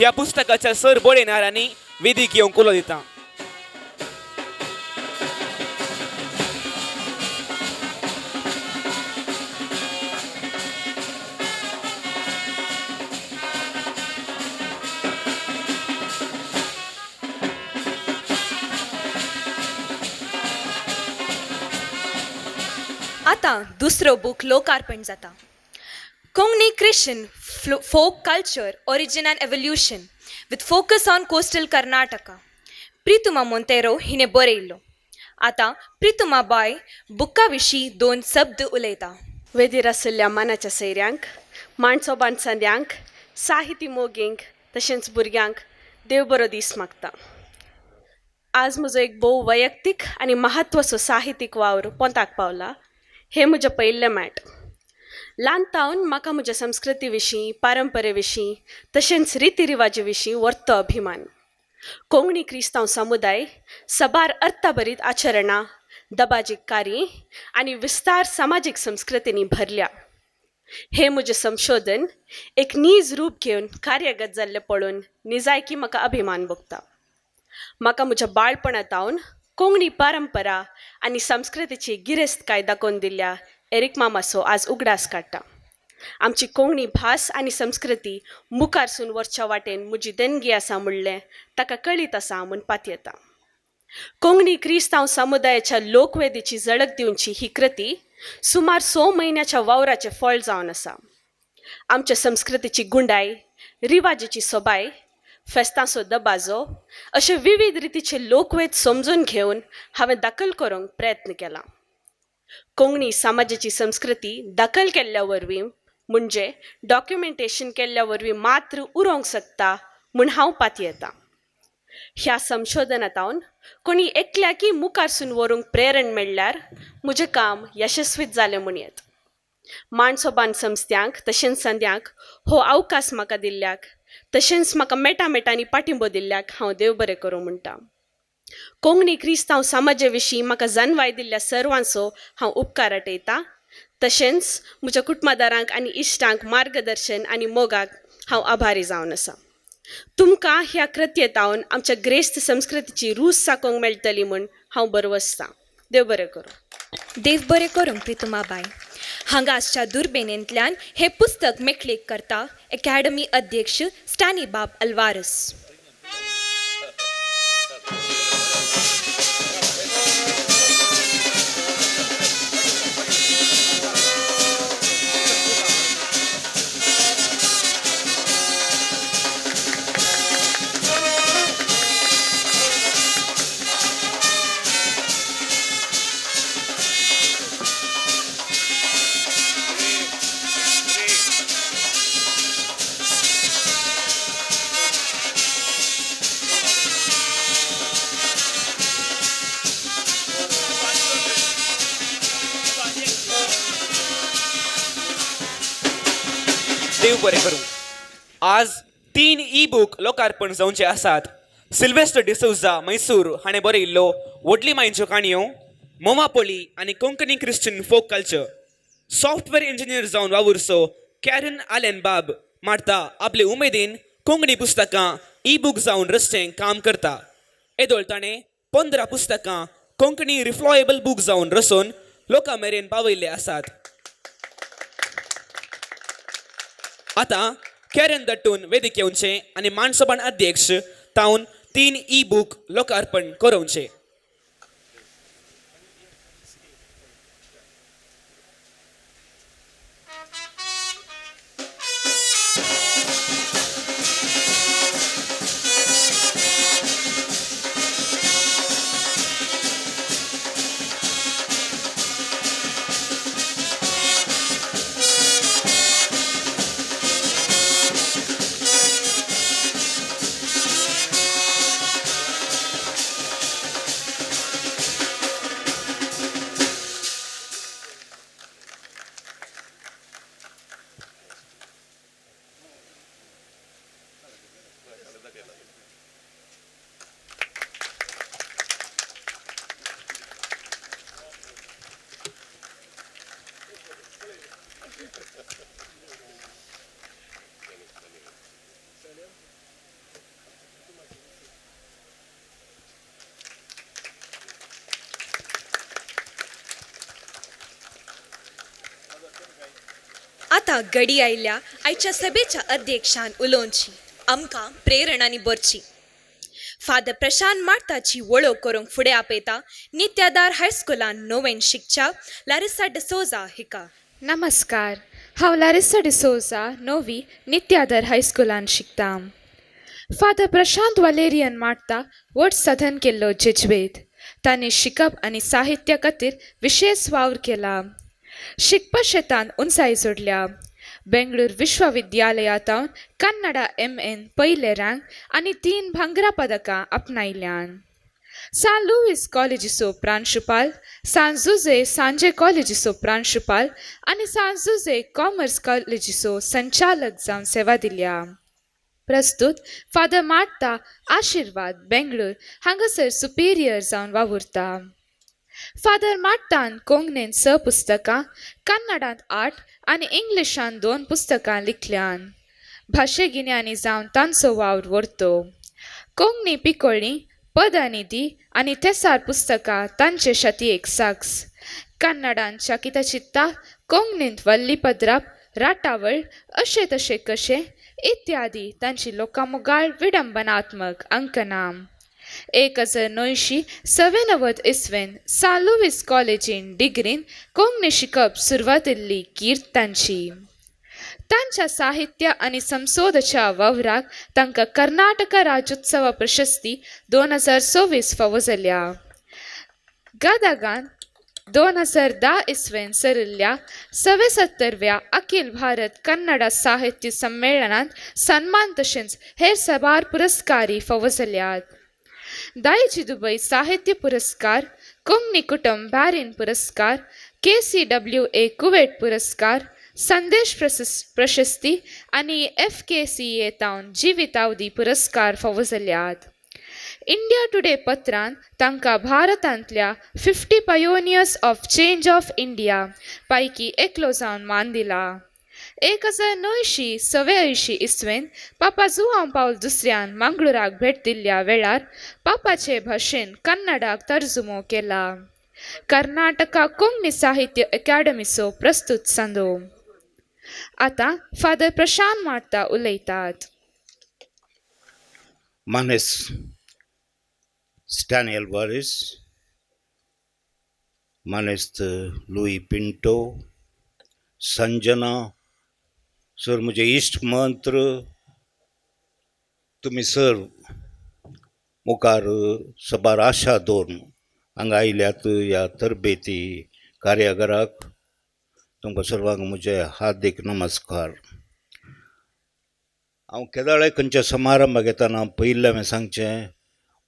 ह्या पुस्तकाच्या सर बळयणाऱ्यांनी वेदिक येवंक उलो दिता. आता दुसरो बूक लोकार्पण जाता. Konkani Christian folk culture origin and evolution with focus on coastal Karnataka. Pritima Monteiro हिने बरयल्लो. आता प्रितुमा बाय बुका विशीं 2 शब्द उलयता. वेदीर आशिल्ल्या मानाच्या सैऱ्यांक, माणसो बाणसांद्यांक, साहिती मोगींक तशेंच भुरग्यांक देव बरो दीस मागता. आज म्हजो एक भोव वैयक्तीक आनी महत्वाचो साहित्यीक वावर पोंताक पावला. हें म्हजें पयिल्लें मॅट. ल्हानतावन म्हाका म्हज्या संस्कृती विशीं, परंपरे विशीं तशेंच रिती रिवाजी विशीं व्हरतो अभिमान. कोंकणी क्रिस्तांव समुदाय सबार अर्थभरीत आचरणां, दबाजीक कार्य आनी विस्तार सामाजीक संस्कृतींनी भरल्या. हें म्हजें संशोधन एक नीज रूप घेवन कार्यगत जाल्लें पळोवन निजायकी म्हाका अभिमान भोगता. म्हाका म्हज्या बाळपणांतावन कोंकणी परंपरा आनी संस्कृतीची गिरेस्तकाय दाखोवन दिल्ल्या एरिक मामासो आज उगडास काडटा. आमची कोंकणी भास आनी संस्कृती मुखारसून व्हरच्या वाटेन म्हजी देणगी आसा म्हणलें ताका कळीत आसा म्हूण पातयेता. कोंकणी क्रिस्तांव समुदायाच्या लोकवेदीची झळक दिवची ही कृती सुमार 6 म्हयन्याच्या वावराचें फळ जावन आसा. आमच्या संस्कृतीची गुंडाय, रिवाजीची सोबाय, फेस्तांचो दबाजो अशे विविध रितीचे लोकवेद समजून घेवन हांवें दाखल करूंक प्रयत्न केला. कोंकणी समाजाची संस्कृती दाखल केल्ल्या वरवीं म्हणजे डॉक्युमेंटेशन केल्ल्या वरवीं मात्र उरोंक शकता म्हूण हांव पातयेतां. ह्या संशोधनांतावन कोणी एकल्याकी मुखारसून व्हरूंक प्रेरण मेळ्ळ्यार म्हजें काम यशस्वीत जालें म्हणयत. माणसोबान संस्थ्यांक तशेंच संद्यांक हो अवकाश म्हाका दिल्ल्याक तशेंच म्हाका मेटामेटांनी पाठिंबो दिल्ल्याक हांव देव बरें करूं म्हणटा. कोंकणी क्रिस्तांव समाजा विशीं म्हाका जाणवाय दिल्ल्या सर्वांचो हांव उपकार आटयतां. तशेंच म्हज्या कुटुंबदारांक आनी इश्टांक मार्गदर्शन आनी मोगाक हांव आभारी जावन आसा. तुमकां ह्या कृत्येतावन आमच्या ग्रेस्त संस्कृतीची रूच साकोंक मेळटली म्हूण हांव बरवसतां. देव बरें करूं. देव बरें करूं प्रितुमा बाय. हांगासच्या दुर्बेनेंतल्यान हे पुस्तक मेकळीक करता अकॅडमी अध्यक्ष स्टॅनिबाब अल्वारस. देव बरें करूं. आज 3 ई-बूक लोकार्पण जावचे आसात. सिल्वेस्टर डिसौझा मैसूर हाणें बरयल्लो व्हडली मायेच्यो काणयो, मोमापोली आनी Konkani Christian folk culture. Software engineer जावन वावुरसो कॅरन आलेन बाब मारता आपले उमेदीन कोंकणी पुस्तकां ई-बूक जावन रस्तें काम करता. येदोळ ताणें 15 पुस्तकां कोंकणी रिफ्लॉयेबल बूक जावन रचोन लोकां मेरेन पावयल्ले आसात. आता कॅरन दट्टून वेदिक येवचें आनी मानसोबान अध्यक्ष तावन 3 ई-बूक लोकार्पण करोवचें. आतां घडी आयल्या आयच्या सभेच्या अध्यक्षान उलोवची आमकां प्रेरणांनी बरची. फादर प्रशांत मार्ताची वळख करूंक फुडें आपयता नित्यादार हायस्कुलान नोवेन शिकच्या लारिसा डिसोजा हिका. नमस्कार, हांव लारिसा डिसोजा नोवी नित्यादर हायस्कुलान शिकता. फादर प्रशांत वालेरियन मार्ता व्हड साधन केल्लो जेजवेत. तांणी शिकप आनी साहित्या खातीर विशेष वावर केला. शिकपा शेतान उंचाय जोडल्या. बेंगळूर विश्वविद्यालयांतावन कन्नडा MN पयले रँक आनी 3 भांगरा पदकां आपणायल्यान. सान लुईस कॉलेजीचो प्रांशुपाल, सान जुजे सांजे कॉलेजीचो प्रांशुपाल आनी सान जुजे कॉमर्स कॉलेजीचो संचालक जावन सेवा दिल्या. प्रस्तुत फादर मार्ता आशिर्वाद बेंगळूर हांगासर सुपेरियर जावन वावुरता. फादर मार्तान कोंकणीन 6 पुस्तकां, कन्नडांत 8 आनी इंग्लिशान 2 पुस्तकां लिखल्यान. भाशेगिन्यानी जावन तांचो वावर व्हरतो. कोंकणी पिकोळी, पदनिधी आनी तेसार पुस्तकां तांचे शतयेक साक्स. कन्नडांत शाकिता चित्ता, कोंकणींत वल्ली पद्राप, राटावळ अशें तशें कशें इत्यादी तांची लोकामुगाळ विडंबनात्मक अंकनां. 1996 इसवेन सान लुईस कॉलेजीन डिग्रीन कोंकणी शिकप सुरवातिल्ली कीर्त तांची. तांच्या साहित्य आनी संशोधच्या वावराक तांकां कर्नाटका राज्योत्सव प्रशस्ती 2024 फावो जाल्या. गदागान 2010 इसवेन सरिल्ल्या 76व्या अखिल भारत कन्नड साहित्य संमेलनांत सन्मान तशेंच हेर साबार पुरस्कारी फावो जाल्यात. दायजी दुबय साहित्य पुरस्कार, कोंकणी कुटुंब बॅरिन पुरस्कार, KCWA कुवेट पुरस्कार, संदेश प्रशस्ती आनी FKCA तावन जिवितावधी पुरस्कार फावो जाल्यात. इंडिया टुडे पत्रान तांकां भारतांतल्या 50 pioneers of change of India पैकी एकलो जावन मान दिला. 1986 इसवेन पापा जुआंव पावल दुसऱ्यान मंगळूराक भेट दिल्ल्या वेळार पापाचे भाशेन कन्नडाक तर्जुमो केला. कर्नाटका कोंकणी साहित्य अकादेमीचो प्रस्तुत संदो. आतां फादर प्रशांत मार्ता उलयतात. Manes Stanley Alvarez, Manes Louis Pinto, Sanjana sir मुझे इष्ट मंत्र तुम्ही सर मुखार सबार आशा दवरून हांगा आयल्यात ह्या तरबेती कार्यागाराक. तुमकां सर्वांक म्हजे हार्दिक नमस्कार. हांव केदाळे खंयच्या समारंभाक येताना पयलें हांवें सांगचें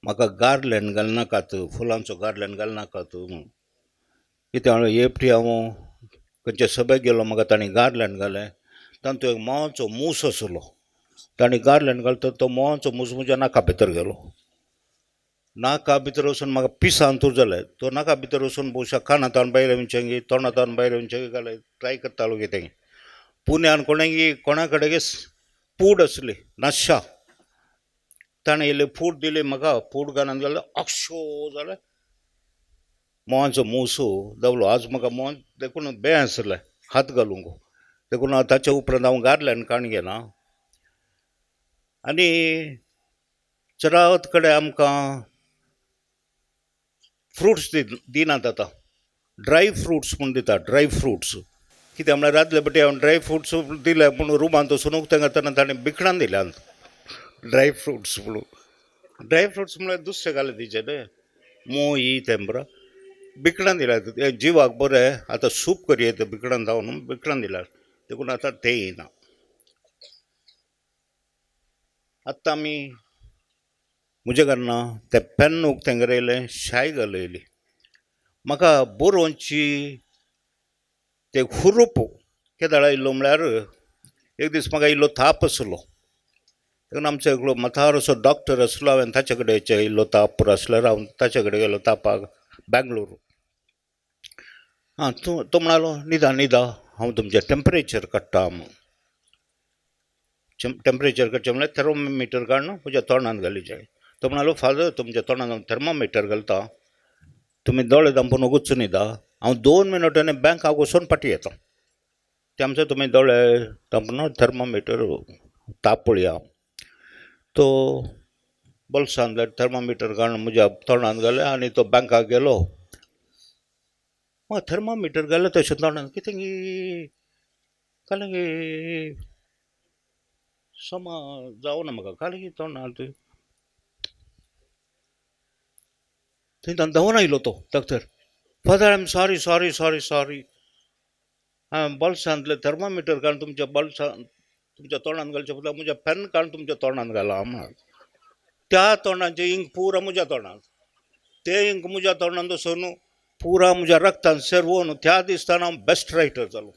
म्हाका गार्लँड घालनाकात, फुलांचो गार्लँड घालनाकात म्हूण. कित्याक हे फावटी हांव खंयच्या सभेक गेलो, म्हाका तांणी गार्लँड घालें. तातूंत एक मोवाचो मूस आसलो. तांणी गार्लँड घालता तो मोवाचो मूस म्हज्या नाका भितर गेलो. नाका भितर वचून म्हाका पिसान तूं जालें. तो नाका भितर वचून भोवशा कानांतान भायर विंचेंगी, तोंडांतान भायर विंचेंगी घालें ट्राय करतालो कितें. पुण्यान कोणा कडेन पूड आसली नाशा, ताणें इल्लें फूड दिली म्हाका. फूड घालून जाल्यार अक्षो जालें मोवाचो मूसो दावलो. आज म्हाका मोवान देखून बें आसलें हात घालूंक. देखून ताचे उपरांत हांव गार्लँड काण घेना. आनी चरावत कडेन आमकां फ्रुट्स दिनात. आतां ड्राय फ्रुट्स म्हूण दिता. ड्राय फ्रुट्स कित्याक म्हळ्यार आदले फावटी हांवें ड्राय फ्रुट्स दिले पूण रुमांत वचून उक्तें घालतना ताणें बिकणां दिल्यात ड्राय फ्रुट्स म्हणून. ड्राय फ्रुट्स म्हळ्यार दुसरें घालें तिचे न्हय, मोई तेंबरा बिकणां दिल्यात. जिवाक बरें. आतां सूप करयेत बिकणां जावन बिकणां दिल्यात. देखून आतां तें येयना. आतां आमी म्हजे घराना तें पेन उक्तें गरयलें, शाय घालयली. म्हाका बरोवची ते हुरूप केदाळा इल्लो म्हळ्यार एक दीस म्हाका इल्लो ताप आसलो. देखून आमचो एकलो मथार असो डॉक्टर आसलो. हांवें ताचे कडेन इल्लो ताप पुरो आसल्यार हांव ताचे कडेन गेलो तापाक बेंगळूर. तो म्हणालो न्हिदा हांव तुमचें टेम्परेचर काडटा म्हूण. टेम्परेचर काडचें म्हळ्यार थर्मोमिटर काडून म्हज्या तोंडांत घालीचें. तो म्हणालो फादर तुमच्या तोंडांत हांव थर्मोमिटर घालता, तुमी दोळे धांपून वचून न्हिदा. हांव 2 मिनटांनी बँकाक वचून फाटीं येता. ते आमचं तुम्ही दोळे तापणार थर्मामीटर ताप पळया तो बोल्सान थर्मामीटर काडून म्हज्या तोंडान घाले आनी तो बँकाक गेलो थर्मामीटर घाले तशें तोंडान कितें गे काले गे समा जावना म्हाका काले गे तोंडान तुवें थंय धांवून आयलो तो doctor father I am sorry sorry sorry sorry हांवें बोल्सांतले थर्मामीटर काडून तुमच्या बोल्सान तुमच्या तोंडान घालचे बदला म्हज्या पेन काडून तुमच्या तोंडान घाला म्हणून त्या तोंडाचें इंक पुरा म्हज्या तोंडान तें इंक म्हज्या तोंडान दसोन पुरा म्हज्या रक्तान सेरवून त्या दिसताना हांव बेस्ट रायटर जालो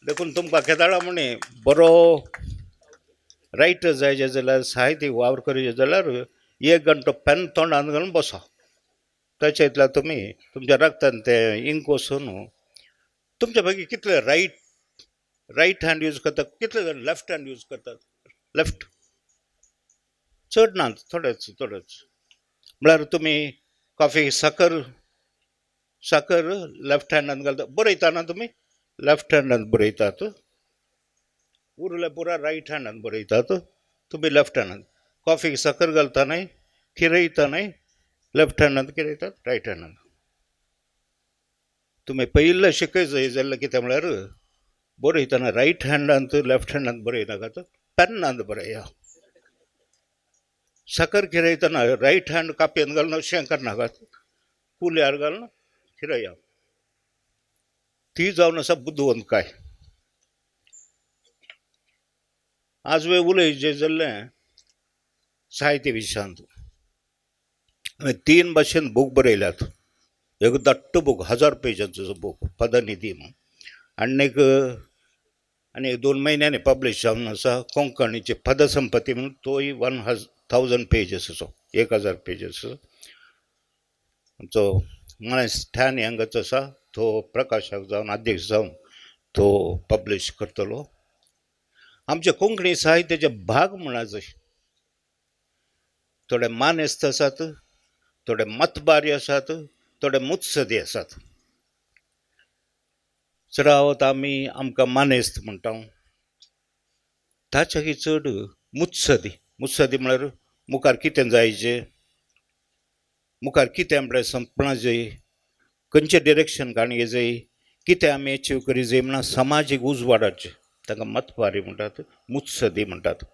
देखून तुमकां केदाळा म्हणे बरो रायटर जायचे जाल्यार साहित्य वावर करचे जाल्यार 1 घंटो पेन तोंडान घालून बसा ताच्या इतल्यार तुमी तुमच्या रक्तान तें इंक वचून तुमच्या पैकी कितले रायट हँड यूज करतात कितले जाण लेफ्ट हँड यूज करतात लेफ्ट चड ना थोडेच म्हळ्यार तुमी कॉफी साकर लेफ्ट हँडान घालता बरयताना तुमी लेफ्ट हँडान बरयतात उरले पुरा रायट हँडान बरयतात तुमी लेफ्ट हँडान कॉफी साकर घालतानाय किरयतानाय लेफ्ट हँडान किरयतात रायट हँडान तुमी पयलें शिकय जाय जाल्यार कितें म्हळ्यार बरयताना रायट हँडान लेफ्ट हँडान बरयनाकात पेनान बरया साकर किरयताना रायट हँड कापयेन घालून अशें करनाकात कुल्यार घालून किरया ती जावन आसा बुदवंतकाय आज वे उलयचें जाल्लें साहित्य विशयांत हांवें 3 भाशेन बूक बरयल्यात एक दट्ट बूक 1000 पेजांचो बूक पदनिधी म्हणून आनी 2 म्हयन्यांनी पब्लीश जावन आसा कोंकणीचे पदसंपत्ती म्हणून तोय 1000 पेजीस असो 1000 पेजीस आमचो महेश ठाणे हांगाच आसा तो प्रकाशक जावन अध्यक्ष जावन तो पब्लीश करतलो आमचे कोंकणी साहित्याचे भाग म्हणा जाय थोडे मानेस्त आसात थोडे मतबारी आसात थोडे मुत्सदी आसात चडावत आमी आमकां मानेस्त म्हणटा ताच्याकी चड मुत्सदी म्हळ्यार मुखार कितें जायचें मुखार कितें आमचें संपणा जाय खंयचें डिरेक्शन काडूंक जाय कितें आमी अचीव करी जाय म्हणून समाजीक उजवाडाचें तांकां मतबारी म्हणटात मुत्सदी म्हणटात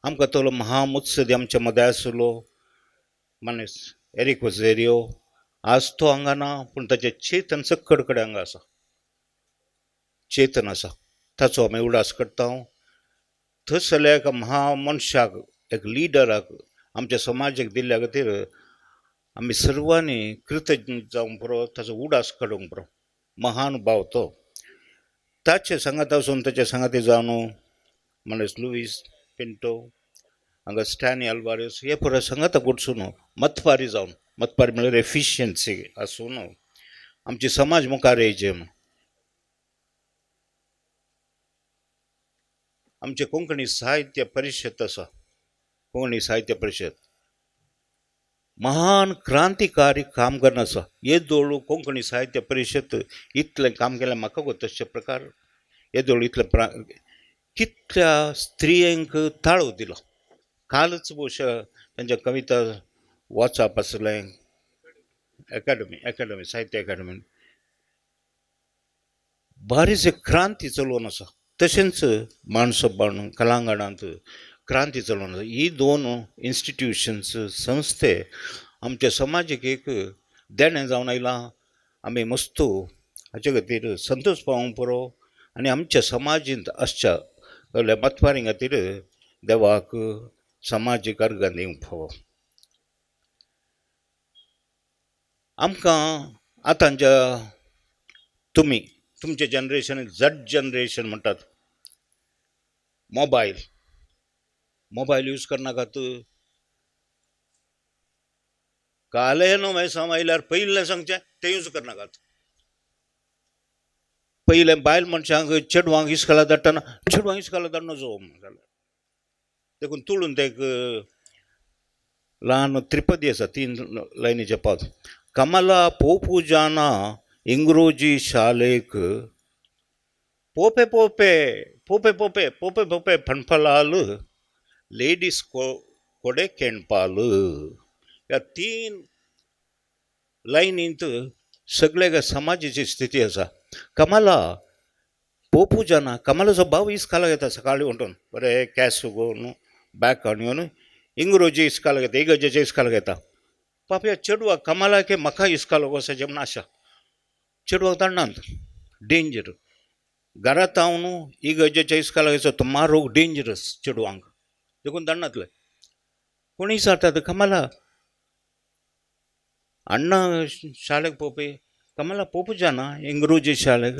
आमकां तो महामुत्सदी आमच्या मदें आसलो मनीस एरिक वझेरियो आज तो हांगा ना पूण ताचें चेतन सक्कड कडेन हांगा आसा चेतन आसा ताचो आमी उडास करता थंयसरल्या एका महामनशाक एक लिडराक आमच्या समाजाक दिल्ल्या खातीर आमी सर्वांनी कृतज्ञ जावंक पुरो ताचो उडास काडूंक पुरो महानुभाव तो ताचे सांगात वचून ताचे सांगाती जावन मनीस लुईस पिंटो हांगा स्टॅनी आल्वारेस हे पुरो सांगाताक वचून मतबारी जावन मतबारी म्हळ्यार एफिशियन्सी आसून आमची समाज मुखार येयचे म्हूण आमचे कोंकणी साहित्य परिशद आसा कोंकणी साहित्य परिशद महान क्रांतिकारी काम करन आसा येदोळू कोंकणी साहित्य परिशद इतलें काम केलें म्हाका गो तशे प्रकार येदोळू इतले कितल्या स्त्रियांक ताळो दिलो कालच भोवशा तांच्या कविता वॉट्सअप आसलें एकाडेमी साहित्य एकाडेमीन बारीचे क्रांती चलोवन आसा तशेंच माणसोबाण कलांगणांत क्रांती चलोवन आसा ही 2 इन्स्टिट्यूशन्स संस्थे आमच्या समाजीक एक देणें जावन आयलां आमी मस्तू हाचे खातीर संतोश पावोवंक पुरो आनी आमच्या समाजींत आसच्या मतबारी खातीर देवाक समाजीक अर्घ दिवंक फावो आमकां आतांच्या तुमचे जनरेशन झड जनरेशन म्हणटात मोबायल यूज करनाकात काले न्हू आयल्यार पयलें सांगचें तें यूज करनाकात पयलें बायल मनशांक चेडवांक इस्कॉला धाडटाना चेडवांक इस्कॉला धाडनो जो जाल्यार देखून तुळून ते एक ल्हान त्रिपदी आसा 3 लायनीचे पावत कमला पोपू जाना इंग्रोजी शालेक పోపే పోపే పోపే పోపే పోపే పోపे फणफलाल लेडीज कोडे केणपाल ह्या 3 लायनींत सगळे समाजाची स्थिती आसा. कमाला पोपू जाना कमालाचो भाव इस्काला घेता सकाळी उठून बरें केंस उगोवन बॅग काडून इंग्रोजी इस्काला घेता इगर्जेचे इस्काला घेता. पापया चेडवाक कमालाके म्हाका इस्कालो कसो जेवण आशा चेडवाक धाडनात डेंजर घरात हांव न्हू इगर्जेच्या इस्काला घेचो तो मारोग डेंजरस चेडवांक देखून धाडनातले. कोण विचारतात कमाला अण्णा शाळेक पोवपी कमाला पोवपू जाना इंग्रोजी शाळेक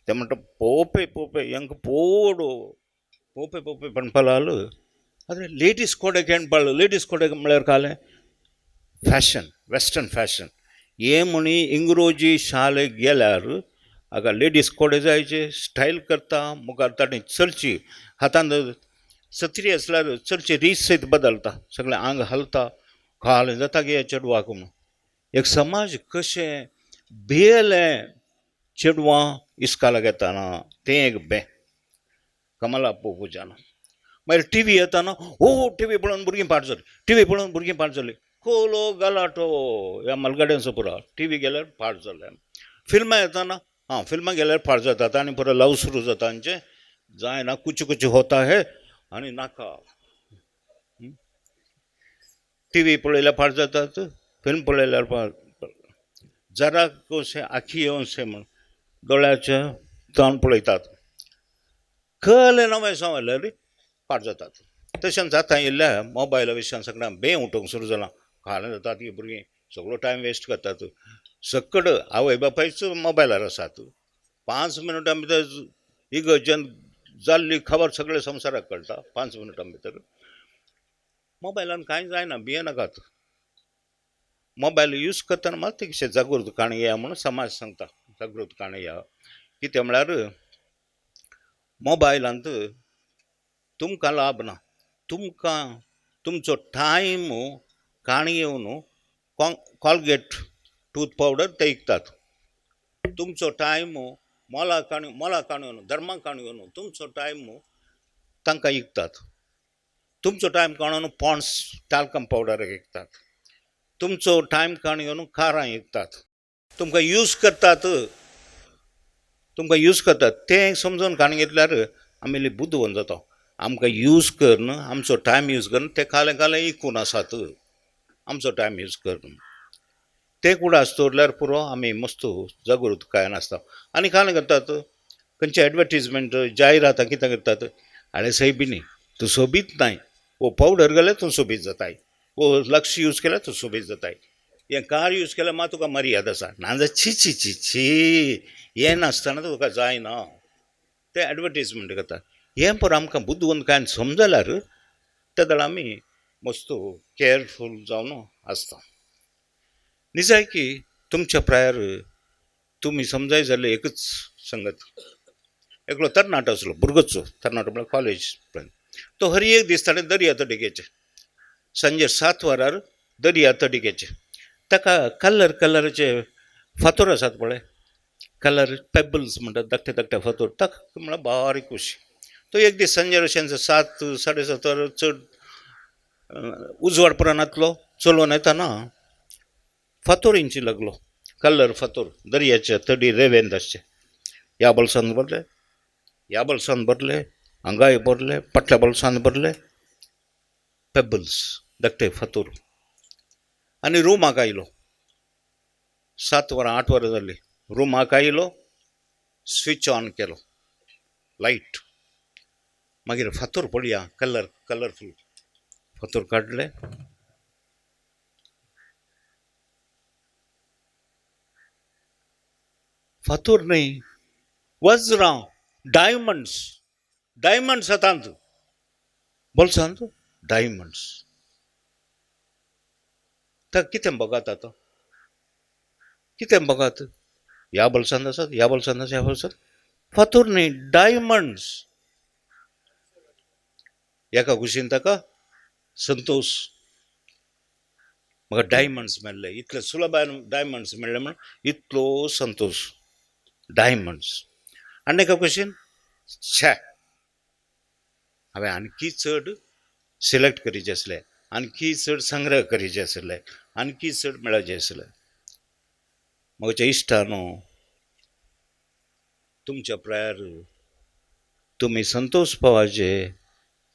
ते म्हणटा पोवपे पोवपे हेंका पोडो पोवपे पोवपे फणफलाल ಆದರೆ ಲೇಡೀಸ್ ಕೋಡೆ ಕೇಳ್ಬಾಳು ಲೇಡೀಸ್ ಕೋಡೆ म्हळ्यार काले फॅशन वेस्टर्न फॅशन हे म्हणी इंग्रोजी शाळेक गेल्यार हाका लेडीज कोडे जायचे स्टायल करता मुखार ताणें चलची हातांत सत्री आसल्यार चलची रीस सयत बदलता सगळें आंग हलता खाल जाता गे चेडवाक म्हणून. एक समाज कशें भियेलें चेडवां इस्काला घेताना तें एक बें कमला पोवपू जाना. मागीर टीव्ही येताना टीव्ही पळोवन भुरगीं पाड जाली टीव्ही पळोवन भुरगीं पाड जाली कोलो गलाटो ह्या मलगड्यांचो पुरो टीव्ही गेल्यार पाड जाले. फिल्मां येताना फिल्मां गेल्यार पाड जातात आनी पुरो लव सुरू जाता तांचें जायना कुछ कुछ होता है आनी नाका. टीव्ही पळयल्यार पाड जातात फिल्म पळयल्यार पाड जरा कशें आखी येवंशें म्हण दोळ्याचे तोंड पळयतात खले नवें सांगल्यार पाड जातात. तशें जाता इल्ल्या मोबायला विशयान सगळ्यांक बें उठोवंक सुरू जालां खालें जातात की भुरगीं सगळो टायम वेस्ट करतात. सकड आवय बापायच मोबायलार आसात 5 मिनटां भितर इगर्जेन जाल्ली खबर सगळे संवसाराक कळटा 5 मिनटां भितर. मोबायलान कांय जायना भियेनाकात. मोबायल यूज करतना मात कितें जागृतकाणी या म्हणून समाज सांगता जागृतकाणी या कितें म्हळ्यार मोबायलांत तुमकां लाभ ना तुमकां तुमचो टायम काणयेवन कॉलगेट टूथ पावडर ते विकतात. तुमचो टायम मोला काणयोन धर्मा काणयोन तुमचो टायम तांकां विकतात. तुमचो टायम काणून पॉन्ड्स टाल्कम पावडर विकतात. तुमचो टायम काणून कारां विकतात. तुमकां यूज करतात तें समजून काणी घेतल्यार आमी बुद्धवन जाता. आमकां यूज करन आमचो टायम यूज करन ते कालें कालें इकून आसात आमचो टायम यूज करन ते कुडा दवरल्यार पुरो आमी मस्त जागृतकायेन आसता. आनी कालें करतात खंयचे एडवर्टीजमेंट जायरातां कितें करतात आळे सैबिनी तूं सोबीत नाय वो पावडर घाल्यार तूं सोबीत जाताय वो लक्ष यूज केल्यार तूं सोबीत जाताय हें कार यूज केल्यार मात तुका मर्यादा आसा नाजाल्यार ची ची ची ची हें नासतना तुका जायना ते एडवर्टीजमेंट करतात. हें पर आमकां बुद्धवंतकायेन समजल्यार त्या दळ आमी मस्त केअरफूल जावन आसता. निजायकी तुमच्या प्रायर तुमी समजाय जाल्यार एकच संगत एकलो तरणाटो आसलो भुरगोचो तरणाटो म्हळ्यार कॉलेज तो हर एक दीस ताणें दर्या तडिकेचे सांजे 7 वरार दर्या तडिकेचे ताका कलराचे फातर आसात पळय कलर पेबल्स म्हणटात धाकटे धाकटे फातर ताका म्हळ्यार बारीक कशी तो एक दीस सांजे अशें 7 7:30 वर चड उजवाड पुराणांतलो चलोवन येताना फातोरींची लागलो कलर फातर दर्याचे तडी रेवेंत आसचे ह्या बोल्सान भरले ह्या बोल्सान भरले हांगाय भरले फाटल्या बोल्सान भरले पेबल्स धाकटे फातर आनी रुमाक आयलो 7 वरां 8 वरां जालीं रुमाक आयलो स्विच ऑन केलो लायट मागीर फातर पळया कलरफूल फातर काडले फातर न्हय वज्रां डायमंड्स आतांत बोल्सांत डायमंड्स ताका कितें बगात आतां कितें बगात ह्या बोल्सांत आसात ह्या बोल्सांत आसा ह्या बोल्सांत फातर न्हय डायमंड्स एका कुशीन ताका संतोष म्हाका डायमंड्स मेळ्ळे इतले सुलभान डायमंड्स मेळ्ळे म्हण इतलो संतोष डायमंड्स आनी एका कुशीन छे हांवें आणखी चड सिलेक्ट करीचें आसलें, आणखी चड संग्रह करीचे आसले, आणखी चड मेळचें आसलें. म्हज्या इश्टानो, तुमच्या प्रायर तुमी संतोश पावाचे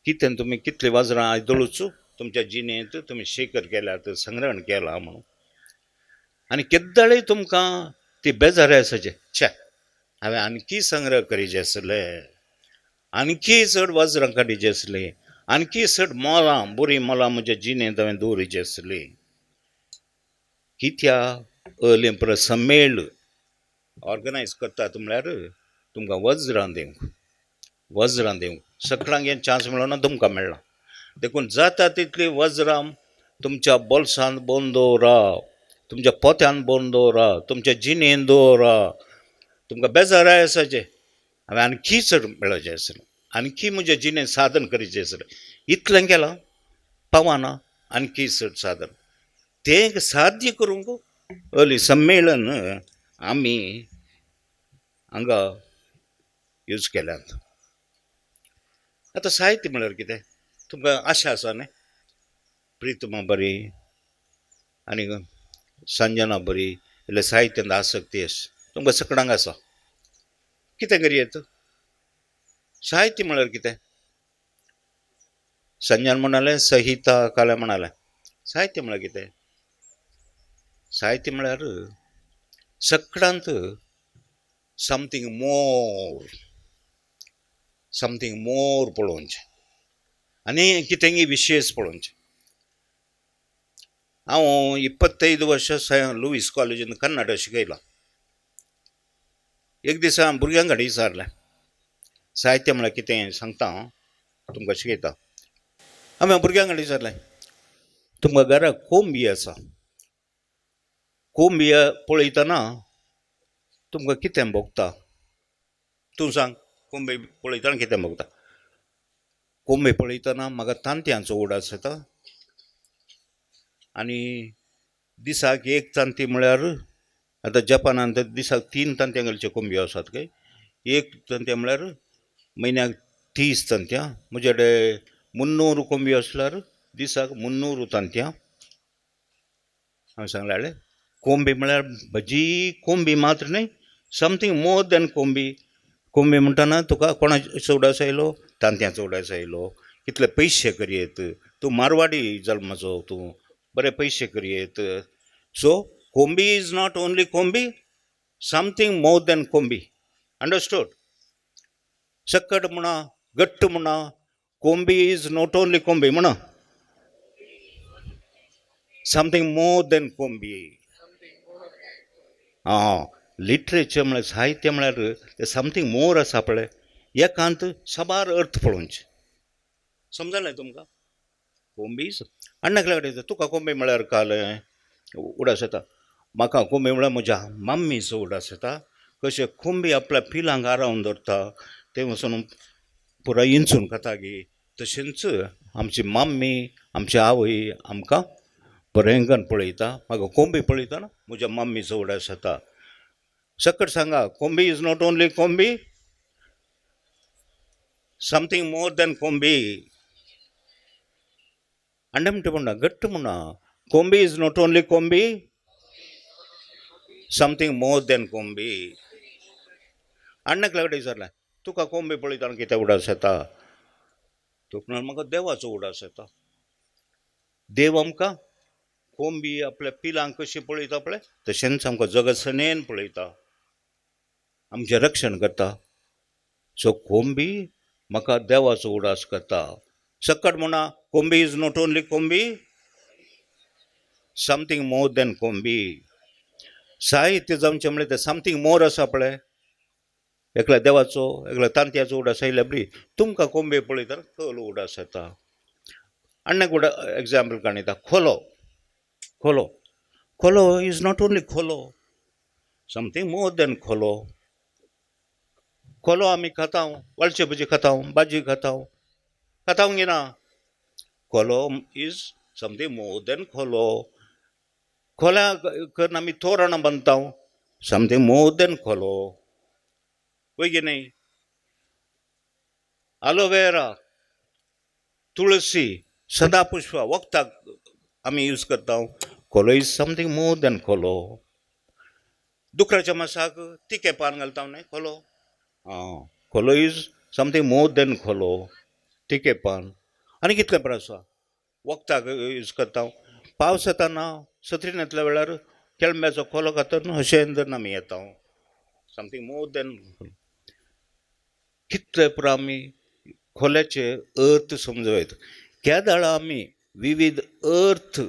कितें तुमी कितले वाजरां आयदळूच तुमच्या जिणेंत तुमी शेकर केल्यात, संग्रहण केलां म्हणून. आनी केद्दाळय तुमकां ती बेजारी आसाचे, छे हांवें आणखी संग्रह करीचे आसले, आणखी चड वाजरां काडीची आसली, आणखी चड मोलां बरी मोलां म्हज्या जिणेंत हांवें दवरिची आसली. कित्या अली परस संमेळ ऑर्गनायज करतात म्हळ्यार तुमकां वज्रां दिवंक सकलांक हें चान्स मेळ्ळो ना, तुमकां मेळ्ळा. देखून जाता तितली वज्रां तुमच्या बोल्सांत बंद दवरा, तुमच्या पोत्यान बंद दवरा, तुमच्या जिणेंत दवरा. तुमकां बेजाराय आसाचे, हांवें आणखी चड मेळचें आसलें, आणखी म्हज्या जिणेंत साधन करीचें आसलें. इतलें केलां पावना, आणखी चड साधन तें साध्य करूंक अली संमेलन आमी हांगा यूज केल्यात. आतां साहित्य म्हळ्यार कितें, तुमकां आशा आसा न्ही, प्रितमा बरी आनी संजना बरी, इल्ले साहित्यांत आसक्ती तुमकां सगळ्यांक आसा. कितें करियेत, साहित्य म्हळ्यार कितें. संजन म्हणालें संहिता काले म्हणालें, साहित्य म्हळ्यार कितें. साहित्य म्हळ्यार सगळ्यांत समथींग मोर पळोवचें आनी कितेंय विशेश पळोवचें. हांव 25 वर्सां लुईस कॉलेजींत कन्नड शिकयलां. एक दीस हांवें भुरग्यां कडेन विचारलें साहित्य म्हळ्यार कितें सांगता तुमकां शिकयता. हांवें भुरग्यां कडेन विचारलें तुमकां घरा कोंबी आसा, कोंबी पळयतना तुमकां कितें भोगता, तूं सांग. कोंबी पळयतना कितें भोगता. कोंबी पळयतना म्हाका तांतयांचो उडास येता. आनी दिसाक एक तांती म्हळ्यार आतां जपानांत दिसाक 3 तांत्यांगलच्यो कोंबयो आसात खंय. एक तांतें म्हळ्यार म्हयन्याक 30 तांत्यां. म्हजे कडेन 300 कोंबयो आसल्यार दिसाक 300 तांत्यां. हांवें सांगलें कोंबी म्हळ्यार म्हजी कोंबी मात्र न्ही, समथींग मोर दॅन कोंबी. कोंबी म्हणटना तुका कोणाचो उडास आयलो, तांत्यांचो उडास आयलो. कितले पयशे करियेत, तूं मारवाडी जल्माचो, तूं बरे पयशे करियेत. So kombi is not only kombi, something more than kombi. Understood. सकट म्हणा, घट्ट म्हणा, kombi is not only kombi म्हणा, something more than kombi. Literature म्हळ्यार साहित्य म्हळ्यार ते समथींग मोर आसा पळय, एकांत साबार अर्थ पळोवचे. समजलें तुमकां. कोंबी अण्णाक लागले तुका कोंबी म्हळ्यार कालें उडास येता. म्हाका कोंबी म्हळ्यार म्हज्या मम्मीचो उडास येता. कशें कोंबी आपल्या पिलांक आरावन दवरता ते वचून पुराय इंचून खाता गे, तशेंच आमची मम्मी आमची आवय आमकां बरेंकन पळयता. म्हाका कोंबी पळयतना म्हज्या मम्मीचो उडास येता. सकट सांगा kombi is not only kombi, something more than kombi. अंडे म्हणटा म्हणा, घट्ट म्हणा, kombi is not only kombi, something more than kombi. अण्णाक लागले विचारलें तुका कोंबी पळयतना कितें उडास येता. तुका म्हाका देवाचो उडास येता. देव आमकां कोंबी आपल्या पिलांक कशी पळयता पळय तशेंच आमकां जगसनेन पळयता, आमचें रक्षण करता. सो कोंबी म्हाका देवाचो उडास करता. सकट म्हणा kombi is not only kombi, something more than kombi. साहित्य जमचें म्हणल्यार तें समथींग मोर आसा पळय. एकल्या देवाचो एकल्या तांत्याचो उडास आयल्या बरी तुमकां कोंबी पळयतना कलो उडास येता. आनीक एग्जाम्पल काणयता. खोलो खोलो इज नॉट ओन्ली खोलो, समथींग मोर दॅन खोलो. खोलो आमी खाता, वालचे भजी खाता, भाजी खाता, खातावंक घेना. खोलो इज समथींग मोर दॅन खोलो. खोल्या करून आमी तोरणां बांदता, समथींग मोर दॅन खोलो. पळय की न्ही. ॲलोवेरा, तुळसी, सदापुष्प वखदाक आमी यूज करता. खोलो इज समथींग मोर दॅन खोलो. दुकराच्या मासाक तिके पान घालता न्हय खोलो. खोलो इज समथींग मोर दॅन खोलो, तिके पान. आनी कितले बरें आसा, वखदाक यूज करता. पावस येताना सत्रीन येतल्या वेळार केळम्याचो खोलो घातून अशें धरून आमी येता. Something more than. कितले पुरो आमी खोल्याचे अर्थ समजूं त्या दाळा आमी विविध अर्थ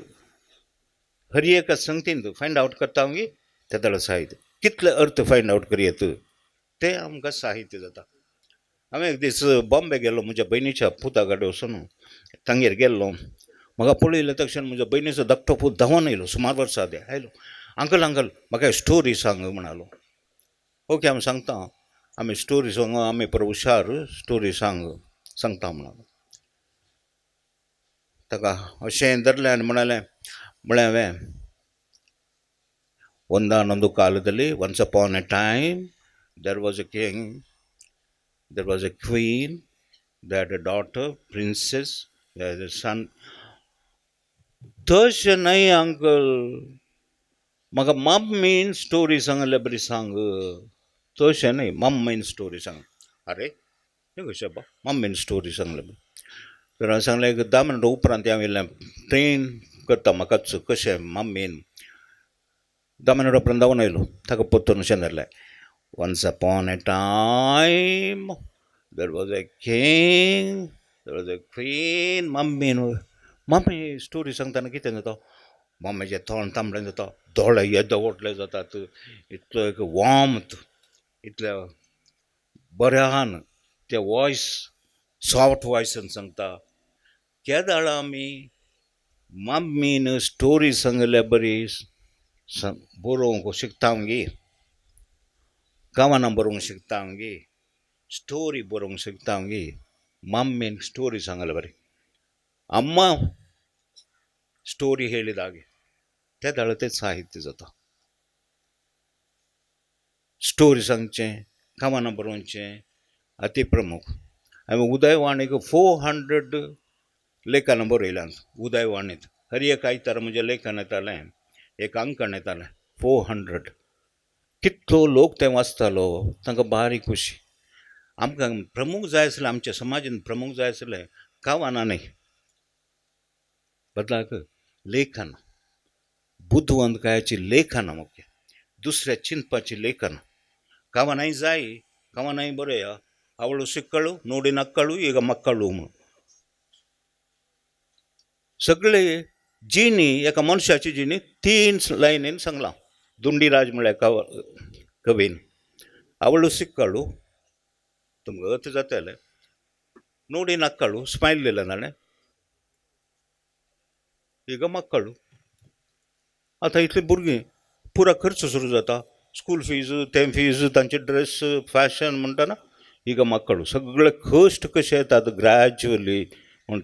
हर एका संगतीन फायंड आवट करता की त्या दाळा साहित्य कितले अर्थ फायंड आवट करयत ते आमकां साहित्य जाता. हांवें एक दीस बॉम्बे गेल्लो म्हज्या भयणीच्या पुता कडेन वचून तांगेर गेल्लो. म्हाका पळयलें तक्षण म्हज्या भयणीचो धाकटो पूत धांवून येयलो. सुमार वर्सां आदी आयलो. अंकल अंकल म्हाका एक स्टोरी सांग म्हणालो. ओके हांव सांगता. आमी स्टोरी सांग आमी पर हुशार स्टोरी सांगता म्हणालो. ताका अशें धरलें आनी म्हळें हांवें ಒಂದಾನೊಂದು ಕಾಲದಲ್ಲಿ once upon a time there was a king, there was a queen, they had a daughter princess, they had a son. तशें न्हय अंकल, म्हाका मम्मीन स्टोरी सांगले बरी सांग. तशें न्हय, मम्मीन स्टोरी सांग. अरे हें कशें बा मम्मीन स्टोरी सांगले बरी. तर हांवें सांगलें एक 10 मिनटां उपरांत हांव येयलें ट्रेन करता म्हाकाच कशें मम्मीन. 10 मिनटां उपरांत धांवून येयलो. ताका परतून अशें धरलें. Once upon a time there was a king, there was a queen. Mummy story सांगतना कितें जाता, मम्मीचें तोंड तांबडें जाता, दोळे येदो व्हडले जातात, इतलो एक वॉर्मथ, इतल्या बऱ्यान ते वॉयस सॉफ्ट वॉयसान सांगता. त्या दाळा आमी मम्मीन स्टोरी सांगल्या बरी बरोवंक शिकता गे, गांवांना बरोवंक शिकता गे, स्टोरी बरोवंक शिकता गे. मम्मीन स्टोरी सांगल्या बरी. अम्मा स्टोरी ಹೇಳಿದಾಗೆ त्या दाळा तें साहित्य जाता. स्टोरी सांगचें, गांवांना बरोवचें अति प्रमुख. हांवें उदयवाणीक 400 लेखनां बरयल्यांत. उदयवाणींत हर एक आयतार म्हजें लेखन येतालें, एक अंकण येतालें. 400 कितलो लोक तें वाचतालो, तांकां बारी खुशी. आमकां प्रमुख जाय आसलें, आमच्या समाजान प्रमुख जाय आसलें गांवांना न्हय, बदलाक लेखन, बुद्धवंतकायाची लेखनां मुख्य, दुसऱ्या चिंतपाची लेखनां. गांवांनाय जाय, गांवांनाय बरया, ಅವಳು ಸಿಕ್ಕಳು ನೋಡಿ ನಕ್ಕಳು ಈಗ ಮಕ್ಕಳು म्हणून. सगळे जिणी एका मनशाची जिणी 3 लायनीन सांगलां. दुंडीराज म्हळ्यार कवीन. ಅವಳು ಸಿಕ್ಕಳು तुमकां अर्थ जाताले, ನೋಡಿ ನಕ್ಕಳು ಸ್ಮೈಲ್ दिला ताणें, ಈಗ ಮಕ್ಕಳು. आतां इतलीं भुरगीं पुरा खर्च सुरू जाता, स्कूल फीज, ते फीज, तांचे ड्रेस, फॅशन म्हणटाना ಈಗ ಮಕ್ಕಳು. सगळे कश्ट कशे येतात ग्रॅज्युअली म्हण.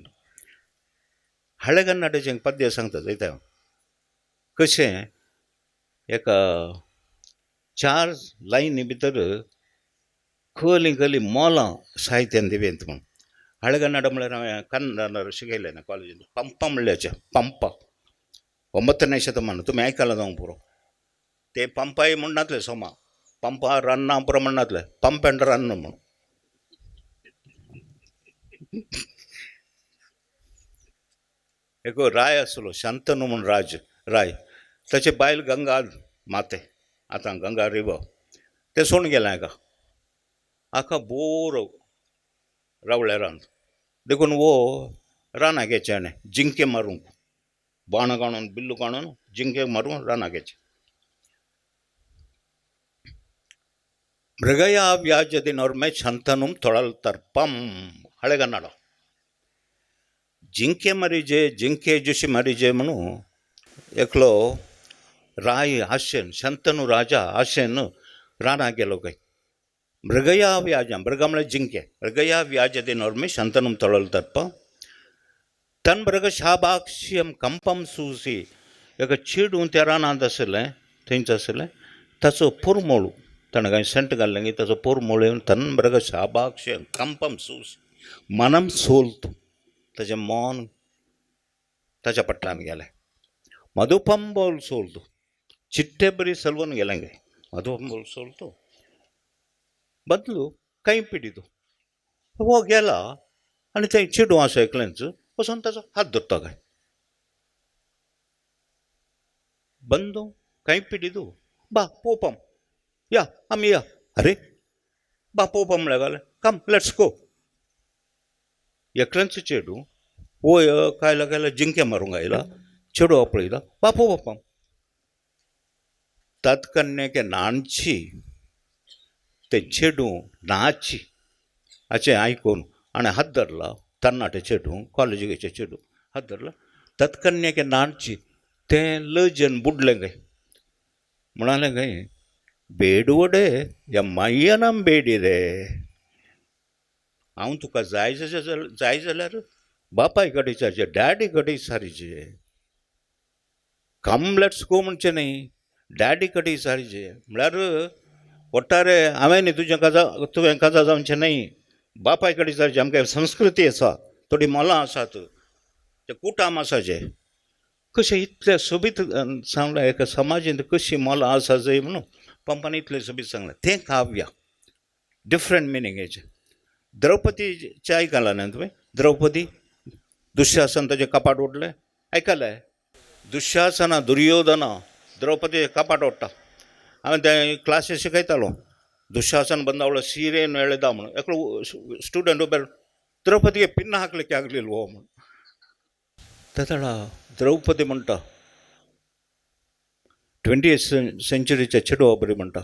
हळेगन्नाड्याचें एक पद्य सांगता जायता कशें एका 4 लायनी भितर खली मोलां साहित्यान दिवेंत म्हूण. हळेगन्नाड म्हळ्यार हांवें कन्नडार शिकयलें ना कॉलेजींत. पंपा म्हणल्याचें, पंपा 9ನೇ ಶತಮಾನ तुमी आयकलां जावं पुरो. ते पंपाय म्हणनातले सोमा, पंपा रन्ना पुरो म्हणनातले, पंप एंड रन्न म्हूण. एक राय आसलो शांतनू म्हूण राय, ताचे बायल गंगा माते, आतां गंगा रिवर. ते सोडून गेलें हाका. आखा बोर रावल्या रान देखून वो रानाक गेचे हाणें जिंके मारूंक, बाण काडून बिल्लू काडून जिंके मारून रानाक गेचे. ಮೃಗಯ ವ್ಯಾಜ್ಯದಿನೊರ್ಮೆ ಶಂತನುಂ ತೊಳಲ್ತರ್ಪಂ. ಹಳೆಗನ್ನಡ. जिंके जशी मारिजे म्हणून एकलो राय आशेन, शंतनू राजा आशेन रानाक गेलो काय. मृगया व्याजा, मृग म्हळ्यार जिंके, मृगया व्याजदिनोर्मे शंतनुम ತೊಳಲ್ತರ್ಪಂ. तन मृग शाबाक्ष्यम कंपम सूसी. एक चिडून त्या रानांत आसलें, थंयच आसलें, ताचो पुरमोळू ताणें कांय सेंट घाल्लें की ताचो पोरमोळ येवन तन मृग शाबाक्ष्यम कंपम सूस. मनं सोलतो त्याचे मन त्याच्या पट्टान गेलें मधुपंबोल सोलतो चिट्टे बरी सलवून गेलें गे मधुपंबोल सोलतो बदलू काही पिडितो हो गेला आणि ते चिडू असं ऐकल्यांच वचून त्याचा हात धरता काय बंदो काही पिडितो बा पोपम या आम्ही या अरे बा पोपम लागले कम लेट्स गो एकल्यांच चेडू ओय काय लागायला जिंके मारूंक आयला चेडू आपळयला बा पोपम तत्कन्याके नाणची ते चेडू नाची अशें आयकून आणि हात धरला तरणाटे चेडू कॉलेजीचे चेडू हात धरला तत्कन्याके नाणची तें लजन बुडलें गय म्हणालें गय बेडवडे ह्या माय्यानाम बेडी रे हांव तुका जाय जाल्यार बापाय कडेन विचारचें डॅडी कडेन विचारचें कम लेट्स गो म्हणचें न्ही डॅडी कडेन विचारचें म्हळ्यार ಒಟ್ಟಾರೆ हांवें तुवें काजा जावचें न्ही बापाय कडेन विचारचें आमकां संस्कृती आसा थोडी मोलां आसात ते कुटाम आसा जे कशें इतलें सोबीत सांगलें एका समाजींत कशीं मोलां आसा जंय म्हणून पंपान इतलें सोबीत सांगलें तें काव्य डिफरंट मिनींगेचें द्रौपदीचें आयकलां न्ही तुवें द्रौपदी दुशासन ताचें कपाट ओडलें आयकलें दुशासना दुर्योधना द्रौपदीचें कपाट ओडटा हांवें तें क्लासीस शिकयतालो दुशासन बंदावळो सिरेन एळेदा म्हणून एकलो स्टुडंट उबे द्रौपदीगे पिन्न हाकले क्यागलेलो हो म्हणून तेदळा द्रौपदी म्हणटा 20th सेंचुरीच्या चेडवा बरी म्हणटा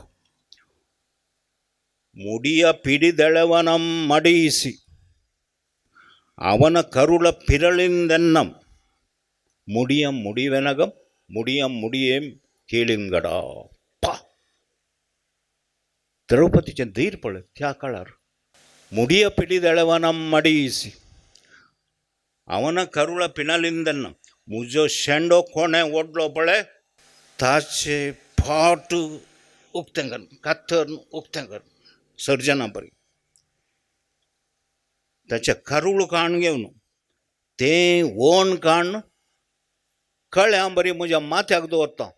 ಮುಡಿಯ ಪಿಡಿದೆಳವನ ಮಡಿಯಿಸಿ ಅವನ ಕರುಳ ಪಿರಳಿಂದೆನ್ನಂ ಮುಡಿಯಂ ಮುಡಿವೆನಗಂ ಮುಡಿಯಂ ಮುಡಿಯೇಂ ಕೇಳಿಂಗಡ पा द्रौपदीचें धैर्य पळय त्या काळार मुडिय पिडिदೆಳವನ मडिಯಿಸಿ ಅವನ ಕರುಳ ಪಿನಲಿಂದೆನ್ನ मुजो शेंडो कोणे ओडलो पळय ताचे फाट उक्तेंगर कातर उक्तेंगर सर्जना बरी ताचे करुळ काण घेवन तें वोन काण कळ्या बरी म्हज्या माथ्याक दवरता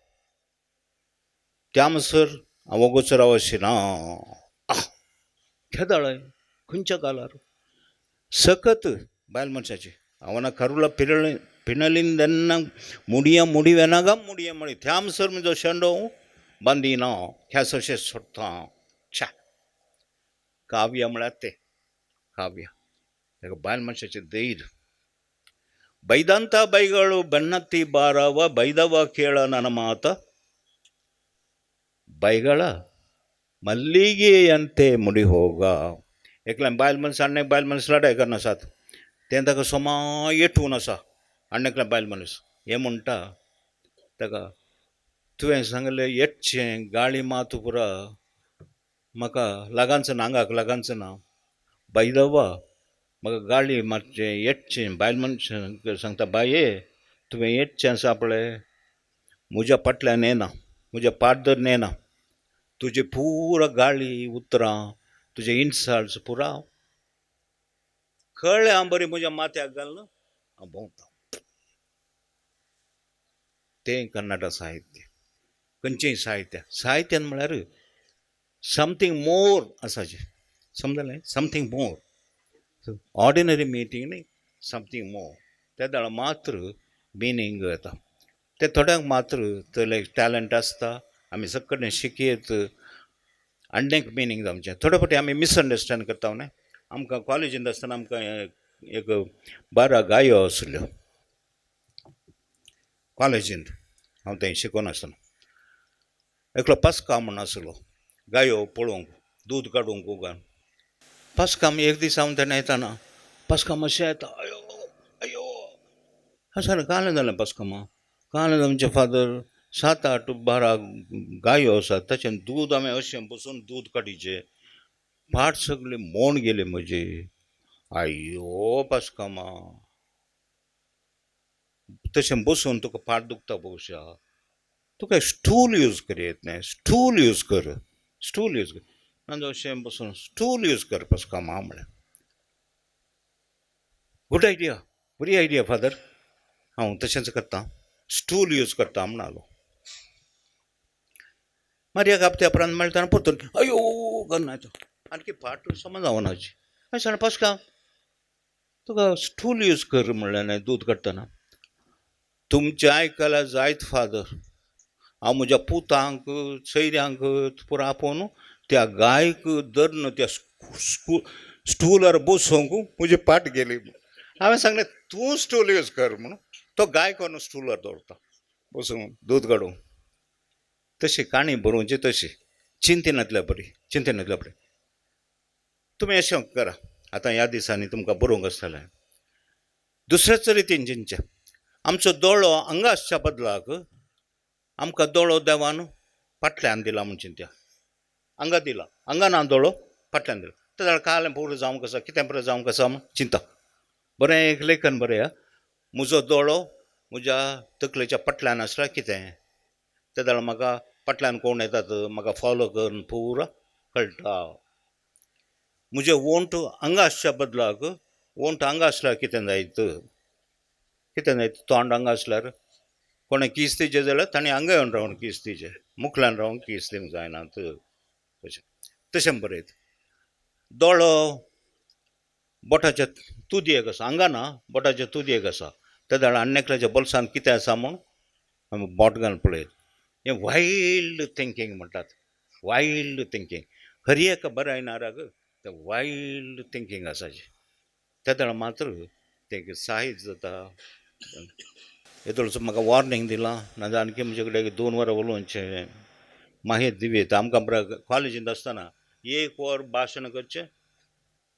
त्या म्हणसर हांव वगोसर अशें ना खेदळय खंयच्या कालार सकत बायल मनशाची ಅವನ ಕರುಳ ಪಿಣಲಿಂದೆನ್ನ ಮುಡಿಯ ಮುಡಿವೆನಗ ಮುಡಿಯ ಮಡಿ ಥ್ಯಾಮ್ಸರ್ म्हजो शेंडो बांदिना ह्यास अशें सोडटा छा काव्य म्हळ्यार तें काव्य ताका बायल मनशाचें धैर्य ಬೈದಂತ ಬೈಗಳು ಬೆನ್ನತ್ತಿ ಬಾರವ ಬೈದವ ಕೇಳ ನನ್ನ ಮಾತ ಬೈಗಳ ಮಲ್ಲಿಗೆಯಂತೆ ಮುಡಿ ಹೋಗ एकल्यान बायल मनीस आनी बायल मनीस लढाय करनासात तें ताका सोमा येठून आसा आनी एकल्यान बायल मनीस हें म्हणटा ताका तुवें सांगलें येटचें गाळी मात पुरा म्हाका लागांचो ना आंगाक लागांचो ना बैदवा म्हाका गाळी मातशें येटचें बायल मनीस सांगता बाये तुवें येटचें आसा पळय म्हज्या फाटल्यान येना म्हज्या पाड्डर येना तुजी पुरा गाळी उतरां तुजे इन्सल्ट्स पुरा कळ्ळें हांव बरी म्हज्या माथ्याक घालना हांव भोंवता तें कर्नाटक साहित्य खंयचेंय साहित्य साहित्यान म्हळ्यार समथींग मोर आसाचें समजलें समथींग मोर ऑर्डिनरी मिनींग न्ही समथींग मोर त्या दाळ मात्र मिनींग येता ते थोड्यांक मात्र थंय टॅलंट आसता आमी सगळें शिकयत आनीक मिनींग जावचें थोडे फावटी आमी मिसअंडरस्टँड करता न्ही आमकां कॉलेजींत आसतना आमकां एक 12 गायो आसल्यो कॉलेजींत हांव थंय शिकोवन आसतना एकलो पास्का म्हूण आसलो गायो पळोवंक दूद काडूंक उगान पास्काम एक दीस हांव तेन्ना येताना पास्काम अशें येता अयो अयो अशें कालें जालें पास्कामा कालें आमचे फादर 7-8 12 गायो आसात ताचें दूद हांवें अशें बसून दूद काडीचें फाट सगळी मोण गेली म्हजी आयो पास्कामा तशें बसून तुका फाट दुखता पळोवशा तुका स्टूल यूज करीत न्ही स्टूल यूज कर स्टूल यूज कर नाजाल्यार अशें बसून स्टूल यूज कर पास्कामा म्हळ्यार गुड आयडिया, बरी आयडिया फादर. हांव तशेंच करतां, स्टूल यूज करता म्हणलो. मारया कापत्या उपरांत मेळटाना परतून अयो गन्नाचो आणखी फाट समज हांवनाची. हांवें सांगलें पस्का तुका स्टूल यूज कर म्हणलें न्हय दूद काडटना. तुमचें आयकलां जायत फादर. हांव म्हज्या पुतांक सयऱ्यांक पुरो आपोवन त्या गायक धरून त्या स्टूलार बसोवंक म्हजी पाट गेली. हांवें सांगलें तूं स्टूल यूज कर म्हणून. तो गाय कोण स्टूलार दवरता बसून दूद काडूंक. तशी काणी बरोवची तशी चिंतेनांतल्या बरी, चिंतेनांतल्या बरी. तुमी अशें करा, आतां ह्या दिसांनी तुमकां बरोवंक आसतलें. दुसऱ्याच रितीन चिंतचें. आमचो दोळो हांगा आसच्या बदलाक आमकां दोळो देवान फाटल्यान दिला म्हूण चिंत्या. हांगा दिला, हांगा ना दोळो, फाटल्यान दिला. तें कालें पुरो जावंक आसा, कितें बरें जावंक आसा म्हूण चिंता. बरें एक लेखन बरें हा. म्हजो दोळो म्हज्या तकलेच्या फाटल्यान आसल्यार कितें ते जाल्यार म्हाका फाटल्यान कोण येतात म्हाका फॉलो करून पुरो कळटा. म्हजे वोंट हांगा आसच्या बदलाक वोंट हांगा आसल्यार कितें जायत, कितें जायत. तोंड हांगा आसल्यार कोणें किस दिवचें जाल्यार ताणें हांगा येवन रावन किस दिवचें, मुखल्यान रावन किस दिवंक जायना. तशें तशें बरयत. दोळो बोटाच्या तुदयेक आसा, हांगा ना बोटाच्या तुदयेक आसा. ते जाल्यार आन्नेकल्याच्या बोल्सान कितें आसा म्हूण आमी बोट घालून पळयत. हें वायल्ड थिंकींग म्हणटात, वायल्ड थिंकींग. खरी एका बरें येणाराक तें वायल्ड थिंकींग आसाचें. त्या जाल्यार मात्र तें साहित्य जाता. येदोळचो म्हाका वॉर्निंग दिलां, नाजाल्यार आनकी म्हजे कडेन 2 वरां उलोवचें. मागीर दिवेत आमकां बरें कॉलेजींत आसतना 1 वर भाशण करचें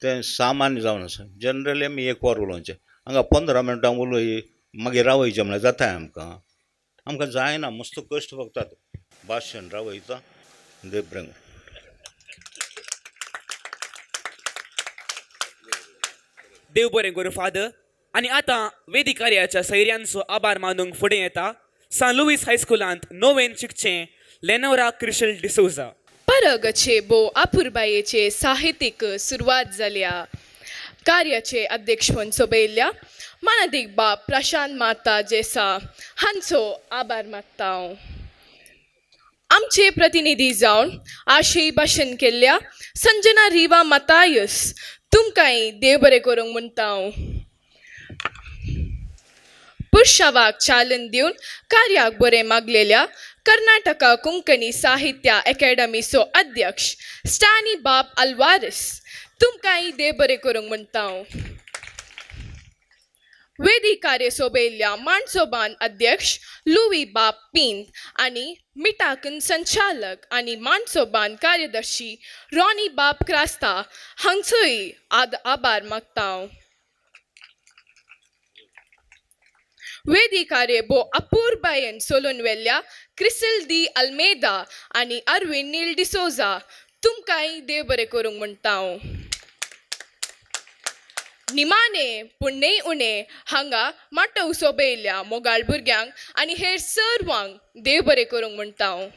तें सामान्य जावन आसा. जनरली आमी 1 वर उलोवचें. हांगा 15 मिनटां उलय मागीर रावयचें म्हणल्यार जाता आमकां. आमकां जायना, मस्त कश्ट भोगतात. भाशण रावयता देव बरें. देव बरें करूं फादर. आनी आतां वेदिकार्याच्या सैऱ्यांचो आभार मानूंक फुडें येता सान लुईस हायस्कुलांत 9वेन शिकचें लेनोरा क्रिशल डिसोजा. परगचे बो आपुरबायेचे साहित्यीक सुरवात जाल्या. कार्याचे अध्यक्ष म्हणून सोबयल्ल्या मानदीक बाब प्रशांत माता जेसा हांचो आभार मागता हांव. आमचे प्रतिनिधी जावन आशय भाशण केल्ल्या संजना रिवा मतायस तुमकांय देव बरें करूंक म्हणटा हांव. पुर्शावाक चालन दिवन कार्याक बरें मागलेल्या कर्नाटका कोंकणी साहित्य अकादेमीचो अध्यक्ष स्टॅनी बाब अल्वारस तुमकांय देव बरें करूंक म्हणटा हांव. वेदिकार्य सोबयल्ल्या माणसोबान अध्यक्ष लुई बाब पिंत आनी मिटाकन संचालक आनी माणसोबान कार्यदर्शी रॉनी बाब क्रास्ता हांचोय आभार मागता हांव. वेदिकार्य बो अपूर्बायेन सोलून व्हेल्ल्या क्रिसिल दी अल्मेदा आनी अरविंद नील डिसोजा तुमकांय देव बरें करूंक म्हणटा हांव. निमाणे पुण्य उणे हांगा माटोव सोबयल्ल्या मोगाळ भुरग्यांक आनी हेर सर्वांक देव बरें करूंक म्हणटा हांव.